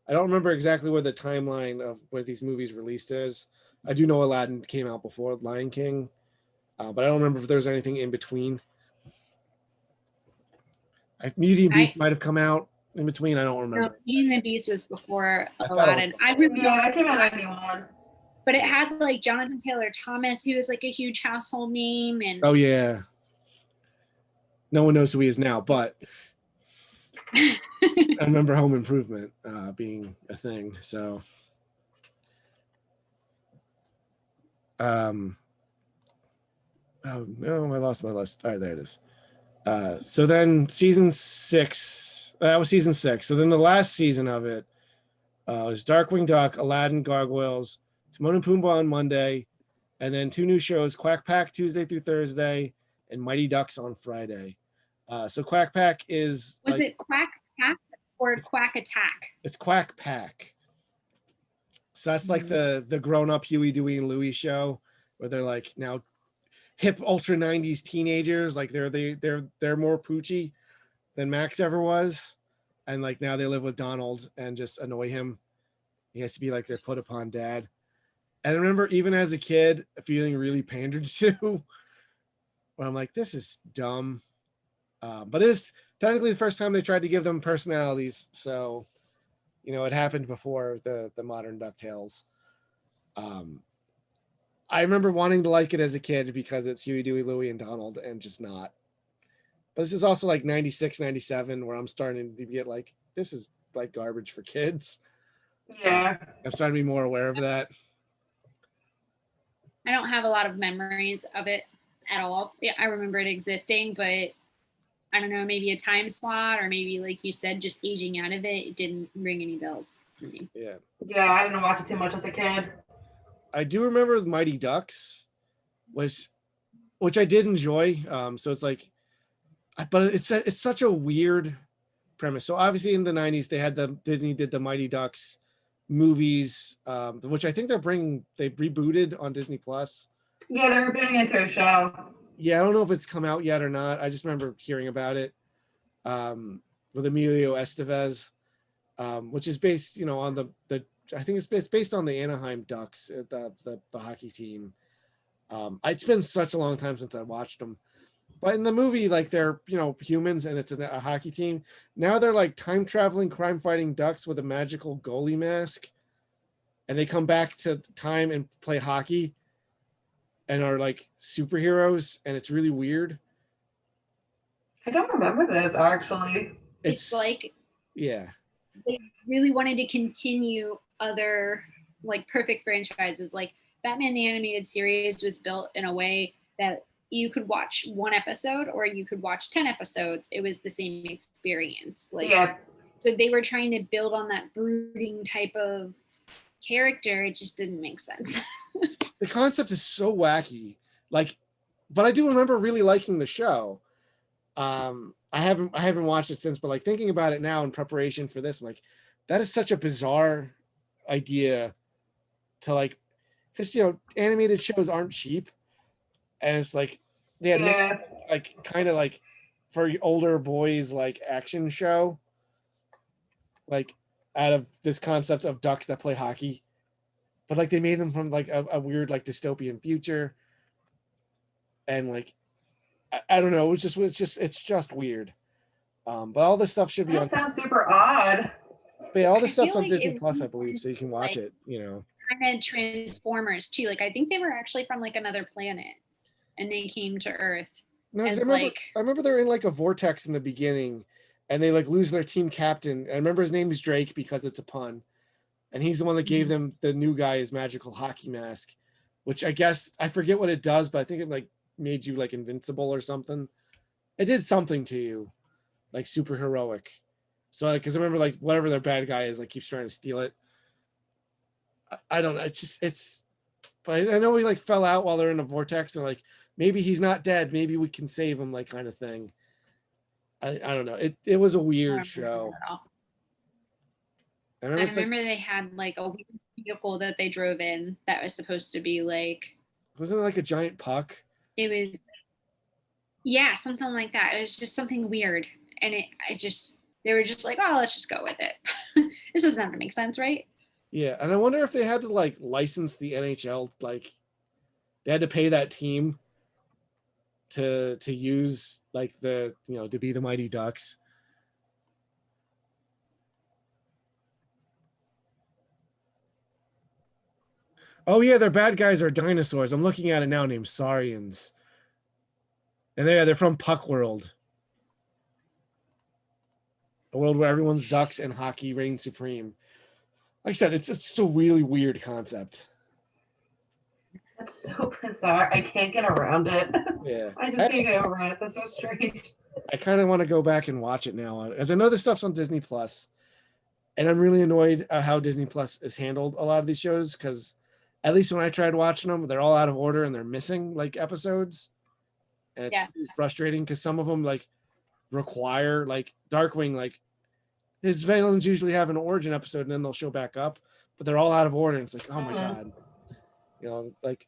Speaker 1: I don't remember exactly where the timeline of where these movies released is. I do know Aladdin came out before Lion King, but I don't remember if there's anything in between. Beauty and Beast might have come out in between. I don't remember.
Speaker 2: No, Beauty and the Beast was before
Speaker 1: I
Speaker 2: Aladdin.
Speaker 3: That came out in 91.
Speaker 2: But it had like Jonathan Taylor Thomas, who was like a huge household name, and
Speaker 1: oh yeah, no one knows who he is now, but I remember Home Improvement being a thing. So, oh no, I lost my list. All right, there it is. So then season 6, that was season 6. So then the last season of it was Darkwing Duck, Aladdin, Gargoyles, Timon and Pumbaa on Monday, and then 2 new shows, Quack Pack Tuesday through Thursday, and Mighty Ducks on Friday. So Quack Pack is
Speaker 2: was it Quack Pack or Quack Attack?
Speaker 1: It's Quack Pack. So that's like the grown-up Huey, Dewey, and Louie show where they're like now hip ultra 90s teenagers. Like they're more poochy than Max ever was, and like now they live with Donald and just annoy him. He has to be like their put upon dad. And I remember even as a kid feeling really pandered to, where I'm like, this is dumb. But it is technically the first time they tried to give them personalities, so it happened before the modern DuckTales. I remember wanting to like it as a kid because it's Huey, Dewey, Louie, and Donald, and just not. But this is also like 96, 97, where I'm starting to get like, this is like garbage for kids.
Speaker 3: Yeah.
Speaker 1: I'm starting to be more aware of that.
Speaker 2: I don't have a lot of memories of it at all. Yeah, I remember it existing, but I don't know, maybe a time slot or maybe, like you said, just aging out of it. It didn't ring any bells for me.
Speaker 1: Yeah.
Speaker 3: Yeah, I didn't watch it too much as a kid.
Speaker 1: I do remember Mighty Ducks, which I did enjoy. So it's like, but it's such a weird premise. So obviously in the 90s Disney did the Mighty Ducks movies, which I think they rebooted on Disney Plus.
Speaker 3: Yeah, they were rebooting into a show.
Speaker 1: Yeah, I don't know if it's come out yet or not. I just remember hearing about it with Emilio Estevez, which is based, on the I think it's based on the Anaheim Ducks, the hockey team. It's been such a long time since I watched them. But in the movie, like they're, humans and it's a hockey team. Now they're like time traveling, crime fighting ducks with a magical goalie mask. and they come back to time and play hockey and are like superheroes, and it's really weird.
Speaker 3: I don't remember this actually.
Speaker 2: It's like
Speaker 1: yeah,
Speaker 2: they really wanted to continue other like perfect franchises. Like Batman the Animated Series was built in a way that you could watch one episode or you could watch 10 episodes. It was the same experience. Like,
Speaker 3: Yeah.
Speaker 2: so they were trying to build on that brooding type of character. It just didn't make sense.
Speaker 1: The concept is so wacky. Like, but I do remember really liking the show. I haven't watched it since, but like thinking about it now in preparation for this, I'm like, that is such a bizarre idea to like, because you know, animated shows aren't cheap, and it's like they had made, like kind of like for older boys like action show, like out of this concept of ducks that play hockey, but like they made them from like a weird like dystopian future, and like I don't know, it's just weird. But all this stuff should be
Speaker 3: That
Speaker 1: on.
Speaker 3: sounds super odd.
Speaker 1: But yeah, all this stuff's on
Speaker 2: like
Speaker 1: Disney Plus, I believe, so you can watch it. You know,
Speaker 2: kind of Transformers too. Like I think they were actually from like another planet, and they came to Earth.
Speaker 1: No, I remember they're in like a vortex in the beginning, and they like lose their team captain. I remember his name is Drake because it's a pun, and he's the one that gave them the new guy his magical hockey mask, which I guess I forget what it does, but I think it like made you like invincible or something. It did something to you, like super heroic. So because I remember like whatever their bad guy is, like keeps trying to steal it. I don't know. But I know he like fell out while they're in a vortex, and like maybe he's not dead. Maybe we can save him, like kind of thing. I don't know. It was a weird show.
Speaker 2: I remember they had like a weird vehicle that they drove in that was supposed to be like.
Speaker 1: Wasn't it like a giant puck?
Speaker 2: It was. Yeah, something like that. It was just something weird, and they were just like, oh, let's just go with it. This doesn't have to make sense, right?
Speaker 1: Yeah, and I wonder if they had to like license the NHL, like they had to pay that team to use like the, you know, to be the Mighty Ducks. Oh yeah, their bad guys are dinosaurs. I'm looking at it now, named Saurians, and they're from Puck World, a world where everyone's ducks and hockey reign supreme. Like I said, it's just a really weird concept.
Speaker 3: That's so bizarre. I can't get around it.
Speaker 1: Yeah.
Speaker 3: I just can't get over it. That's so strange.
Speaker 1: I kind of want to go back and watch it now, as I know this stuff's on Disney Plus, and I'm really annoyed at how Disney Plus has handled a lot of these shows, because at least when I tried watching them, they're all out of order and they're missing like episodes, and it's really frustrating because some of them like require, like Darkwing, like his villains usually have an origin episode and then they'll show back up, but they're all out of order. And it's like, oh my God, you know, like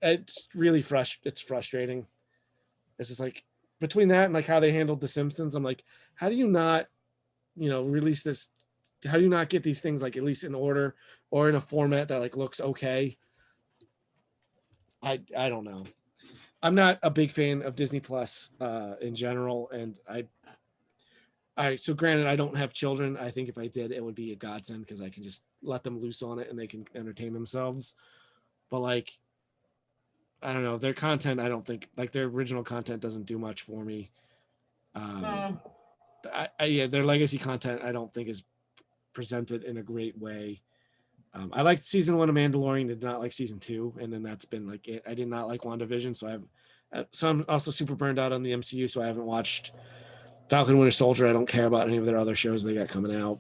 Speaker 1: it's really it's frustrating. It's just like between that and like how they handled The Simpsons, I'm like, how do you not, you know, release this? How do you not get these things like at least in order or in a format that like looks okay? I don't know. I'm not a big fan of Disney Plus in general, and all right, so granted, I don't have children. I think if I did, it would be a godsend because I can just let them loose on it and they can entertain themselves. But like, I don't know, their content, I don't think, like their original content doesn't do much for me. Yeah, their legacy content, I don't think is presented in a great way. I liked season 1 of Mandalorian, did not like season 2, and then that's been like it. I did not like WandaVision, so I'm also super burned out on the MCU, so I haven't watched Falcon Winter Soldier. I don't care about any of their other shows they got coming out.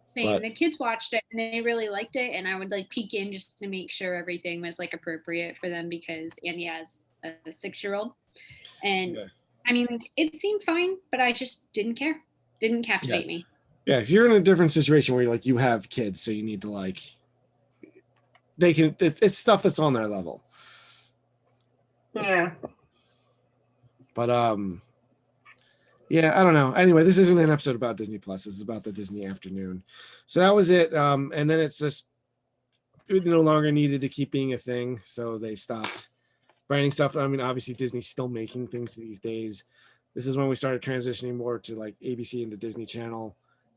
Speaker 2: Same. But the kids watched it and they really liked it, and I would like peek in just to make sure everything was like appropriate for them because Andy has a 6-year-old, and I mean it seemed fine, but I just didn't care. Didn't captivate me.
Speaker 1: Yeah, because you're in a different situation where you're like you have kids, so you need to like they can. It's stuff that's on their level.
Speaker 3: Yeah.
Speaker 1: But yeah, I don't know. Anyway, this isn't an episode about Disney Plus. This is about the Disney afternoon. So that was it. And then it's just it no longer needed to keep being a thing, so they stopped branding stuff. I mean, obviously Disney's still making things these days. This is when we started transitioning more to like ABC and the Disney Channel,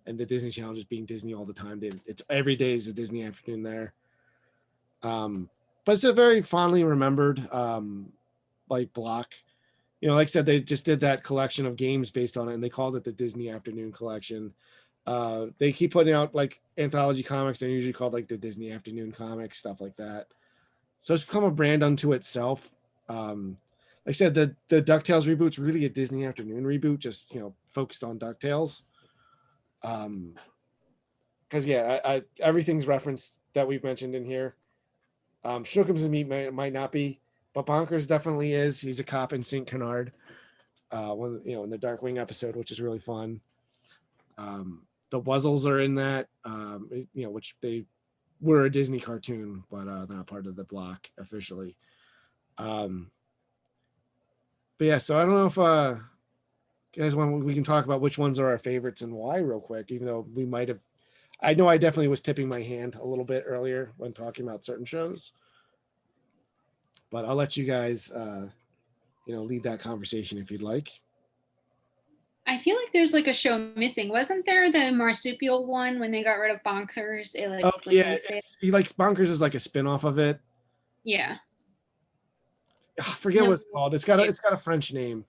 Speaker 1: and the Disney Channel just being Disney all the time. It's every day is a Disney afternoon there. But it's a very fondly remembered like block. Like I said, they just did that collection of games based on it, and they called it the Disney Afternoon Collection. They keep putting out like anthology comics. They're usually called like the Disney Afternoon Comics, stuff like that. So it's become a brand unto itself. Like I said, the DuckTales reboot's really a Disney Afternoon reboot, just focused on DuckTales. Because I everything's referenced that we've mentioned in here. Shulkins and Meat might not be, but Bonkers definitely is. He's a cop in St. Canard. When in the Darkwing episode, which is really fun. The Wuzzles are in that, which they were a Disney cartoon, but not part of the block officially. But yeah, so I don't know if guys want, we can talk about which ones are our favorites and why real quick, even though we might have, I know I definitely was tipping my hand a little bit earlier when talking about certain shows, but I'll let you guys lead that conversation if you'd like.
Speaker 2: I feel like there's like a show missing. Wasn't there the marsupial one when they got rid of Bonkers? It like
Speaker 1: he likes Bonkers is like a spin-off of it.
Speaker 2: Yeah.
Speaker 1: I forget what it's called. It's got a French name.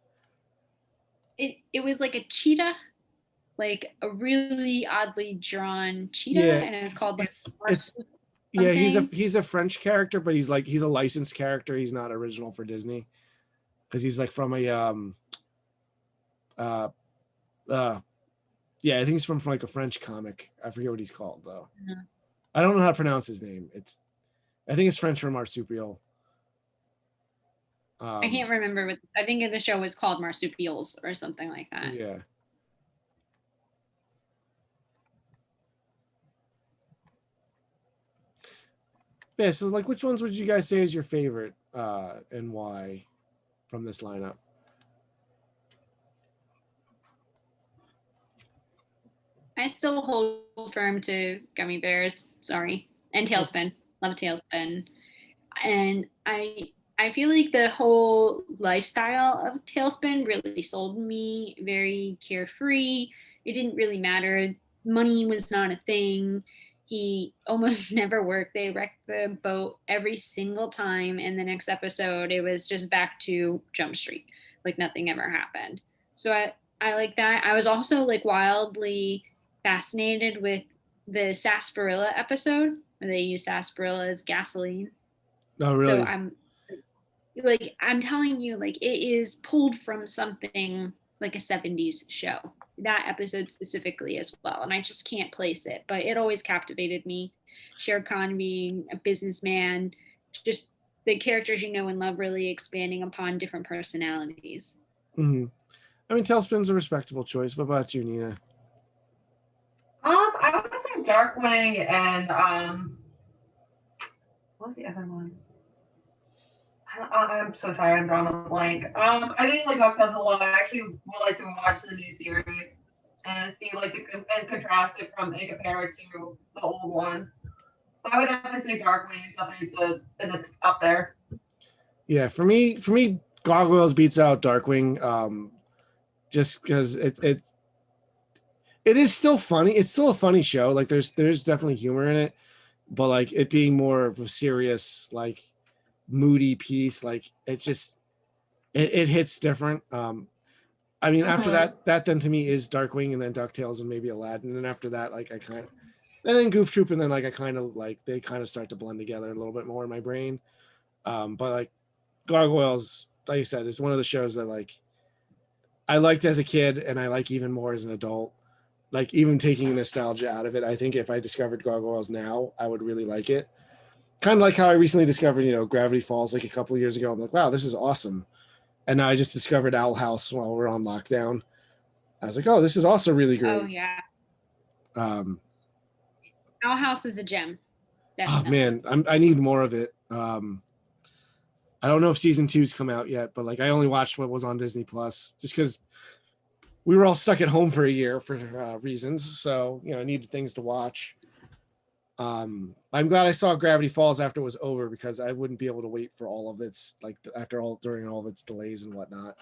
Speaker 2: It was like a cheetah, like a really oddly drawn cheetah, and it was called like
Speaker 1: he's a French character, but he's a licensed character. He's not original for Disney because he's like from a I think he's from like a French comic. I forget what he's called though. Mm-hmm. I don't know how to pronounce his name. I think it's French for marsupial.
Speaker 2: I can't remember. I think the show was called Marsupials or something like that.
Speaker 1: Yeah. Yeah. So, like, which ones would you guys say is your favorite, and why, from this lineup?
Speaker 2: I still hold firm to Gummy Bears. Sorry, and TailSpin. Love TailSpin, and I feel like the whole lifestyle of TailSpin really sold me. Very carefree. It didn't really matter. Money was not a thing. He almost never worked. They wrecked the boat every single time. And the next episode, it was just back to Jump Street. Like nothing ever happened. So I like that. I was also like wildly fascinated with the sarsaparilla episode where they use sarsaparilla as gasoline.
Speaker 1: Oh, really?
Speaker 2: So I'm telling you, like, it is pulled from something like a 70s show, that episode specifically as well. And I just can't place it, but it always captivated me. Shere Khan being a businessman, just the characters you know and love really expanding upon different personalities.
Speaker 1: Mm-hmm. I mean, TailSpin's a respectable choice. What about you, Nina?
Speaker 3: I would say Darkwing and what's the other one? I'm so tired. I'm drawing a blank. I didn't like DuckTales a lot. I actually would like to watch the new series and see like and contrast it and compare it to the old one. But I would definitely say Darkwing is something up there.
Speaker 1: Yeah, for me, Gargoyles beats out Darkwing. Just because it is still funny. It's still a funny show. Like there's definitely humor in it, but like it being more of a serious, like moody piece, like it hits different. I mean, after that then to me is Darkwing and then DuckTales and maybe Aladdin, and after that, like and then Goof Troop, and then like they kind of start to blend together a little bit more in my brain. But like Gargoyles, like you said, it's one of the shows that like I liked as a kid and I like even more as an adult. Like even taking nostalgia out of it, I think if I discovered Gargoyles now, I would really like it. Kind of like how I recently discovered, Gravity Falls like a couple of years ago. I'm like, wow, this is awesome. And now I just discovered Owl House while we're on lockdown. I was like, oh, this is also really great.
Speaker 2: Oh yeah. Owl House is a gem.
Speaker 1: Definitely. Oh man, I need more of it. I don't know if season 2's come out yet, but like I only watched what was on Disney Plus just because we were all stuck at home for a year for reasons. So, I needed things to watch. I'm glad I saw Gravity Falls after it was over because I wouldn't be able to wait for all of its during all of its delays and whatnot.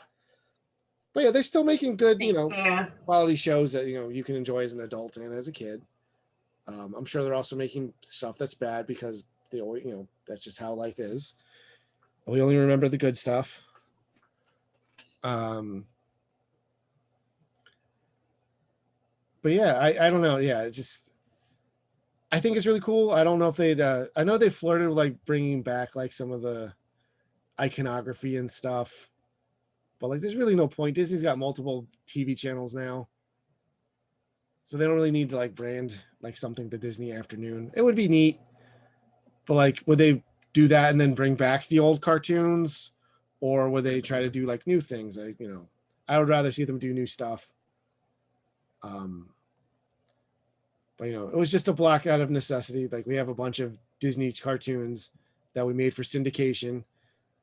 Speaker 1: But yeah, they're still making good,
Speaker 2: Same.
Speaker 3: Yeah.
Speaker 1: quality shows that you can enjoy as an adult and as a kid. I'm sure they're also making stuff that's bad because they always, that's just how life is. We only remember the good stuff. But yeah, I don't know. Yeah, it just I think it's really cool. I don't know if they'd. I know they flirted with like bringing back like some of the iconography and stuff, but like there's really no point. Disney's got multiple TV channels now, so they don't really need to like brand like something the Disney Afternoon. It would be neat, but like would they do that and then bring back the old cartoons, or would they try to do like new things? Like I would rather see them do new stuff. But it was just a block out of necessity. Like we have a bunch of Disney cartoons that we made for syndication,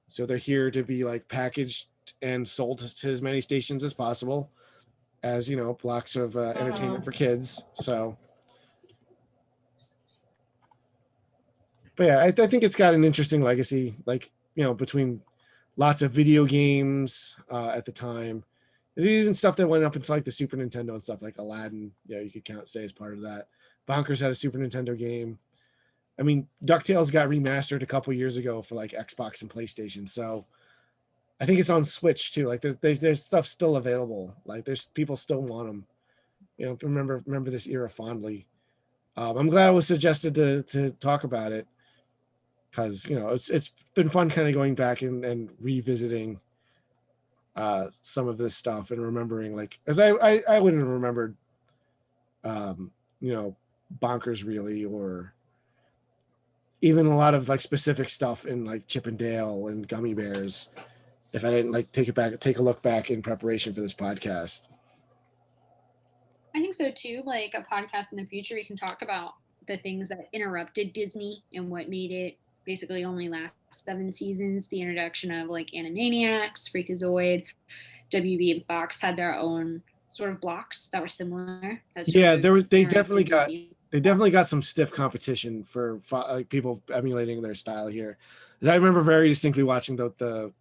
Speaker 1: so they're here to be like packaged and sold to as many stations as possible, as blocks of entertainment for kids. So, but yeah, I think it's got an interesting legacy. Like between lots of video games at the time. There's even stuff that went up into like the Super Nintendo and stuff like Aladdin. Yeah, you could say as part of that. Bonkers had a Super Nintendo game. I mean, DuckTales got remastered a couple years ago for like Xbox and PlayStation. So I think it's on Switch too. Like there's stuff still available. Like there's people still want them. Remember this era fondly. I'm glad I was suggested to talk about it because it's been fun kind of going back and revisiting some of this stuff and remembering like as I wouldn't have remembered Bonkers really, or even a lot of like specific stuff in like Chip and Dale and Gummy Bears if I didn't like take a look back in preparation for this podcast.
Speaker 2: I think so too. Like a podcast in the future, we can talk about the things that interrupted Disney and what made it basically only last 7 seasons. The introduction of like Animaniacs, Freakazoid, WB and Fox had their own sort of blocks that were similar.
Speaker 1: Yeah, they definitely got some stiff competition for like people emulating their style here. Because I remember very distinctly watching the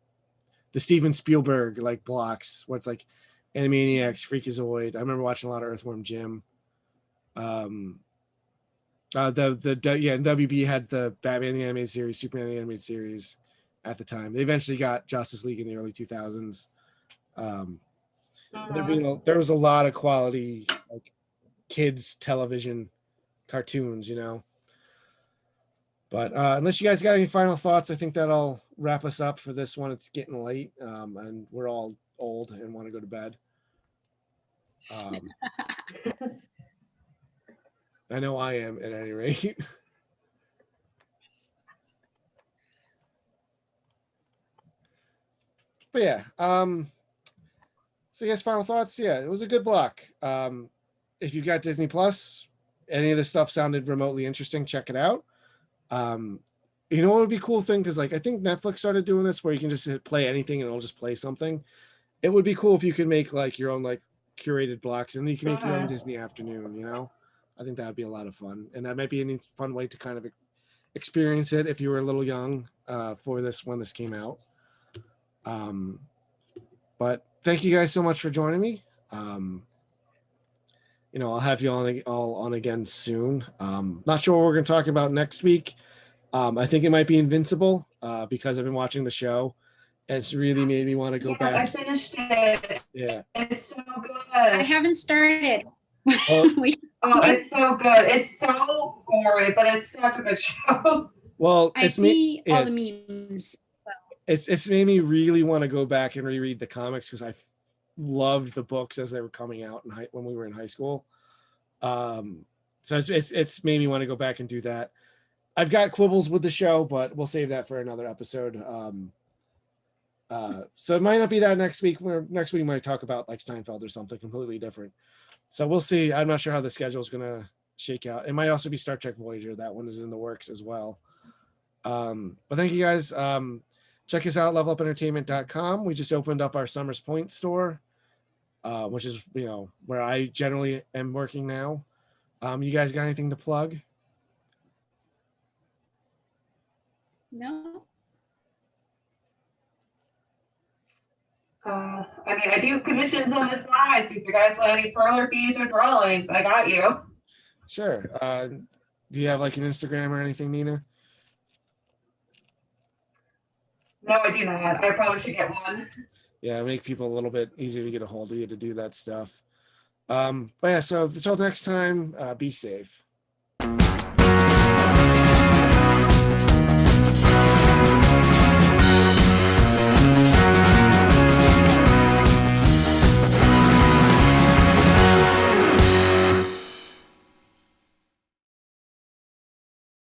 Speaker 1: Steven Spielberg like blocks, where it's like Animaniacs, Freakazoid. I remember watching a lot of Earthworm Jim. WB had the Batman the Animated Series, Superman the Animated Series at the time. They eventually got Justice League in the early 2000s. There was a lot of quality like kids television cartoons, But unless you guys got any final thoughts, I think that'll wrap us up for this one. It's getting late, and we're all old and want to go to bed. I know I am at any rate. But yeah, so yes, final thoughts. Yeah, it was a good block. If you've got Disney Plus, any of this stuff sounded remotely interesting, check it out. What would be a cool thing? Because like I think Netflix started doing this where you can just play anything and it'll just play something. It would be cool if you could make like your own like curated blocks and then you can make your own Disney Afternoon, I think that would be a lot of fun. And that might be a fun way to kind of experience it if you were a little young for this when this came out. But thank you guys so much for joining me. I'll have you all on again soon. Not sure what we're going to talk about next week. I think it might be Invincible because I've been watching the show. It's really made me want to go back.
Speaker 3: I finished it.
Speaker 1: Yeah.
Speaker 3: It's so good.
Speaker 2: I haven't started.
Speaker 3: It's so good. It's so gory, but it's such a good show.
Speaker 1: Well,
Speaker 2: I see all the memes.
Speaker 1: It's made me really want to go back and reread the comics because I loved the books as they were coming out when we were in high school. So it's made me want to go back and do that. I've got quibbles with the show, but we'll save that for another episode. So it might not be that next week. Next week we might talk about like Seinfeld or something completely different. So we'll see. I'm not sure how the schedule is going to shake out. It might also be Star Trek Voyager. That one is in the works as well. But thank you guys. Check us out, levelupentertainment.com. We just opened up our Summers Point store, which is, where I generally am working now. You guys got anything to plug?
Speaker 2: No.
Speaker 3: I I mean, I do commissions on the side, so if you guys want any further fees or drawings, I got you.
Speaker 1: Sure. Do you have like an Instagram or anything, Nina?
Speaker 3: No, I do not. I probably should get one.
Speaker 1: Yeah, make people a little bit easier to get a hold of you to do that stuff. But yeah, so until next time, be safe.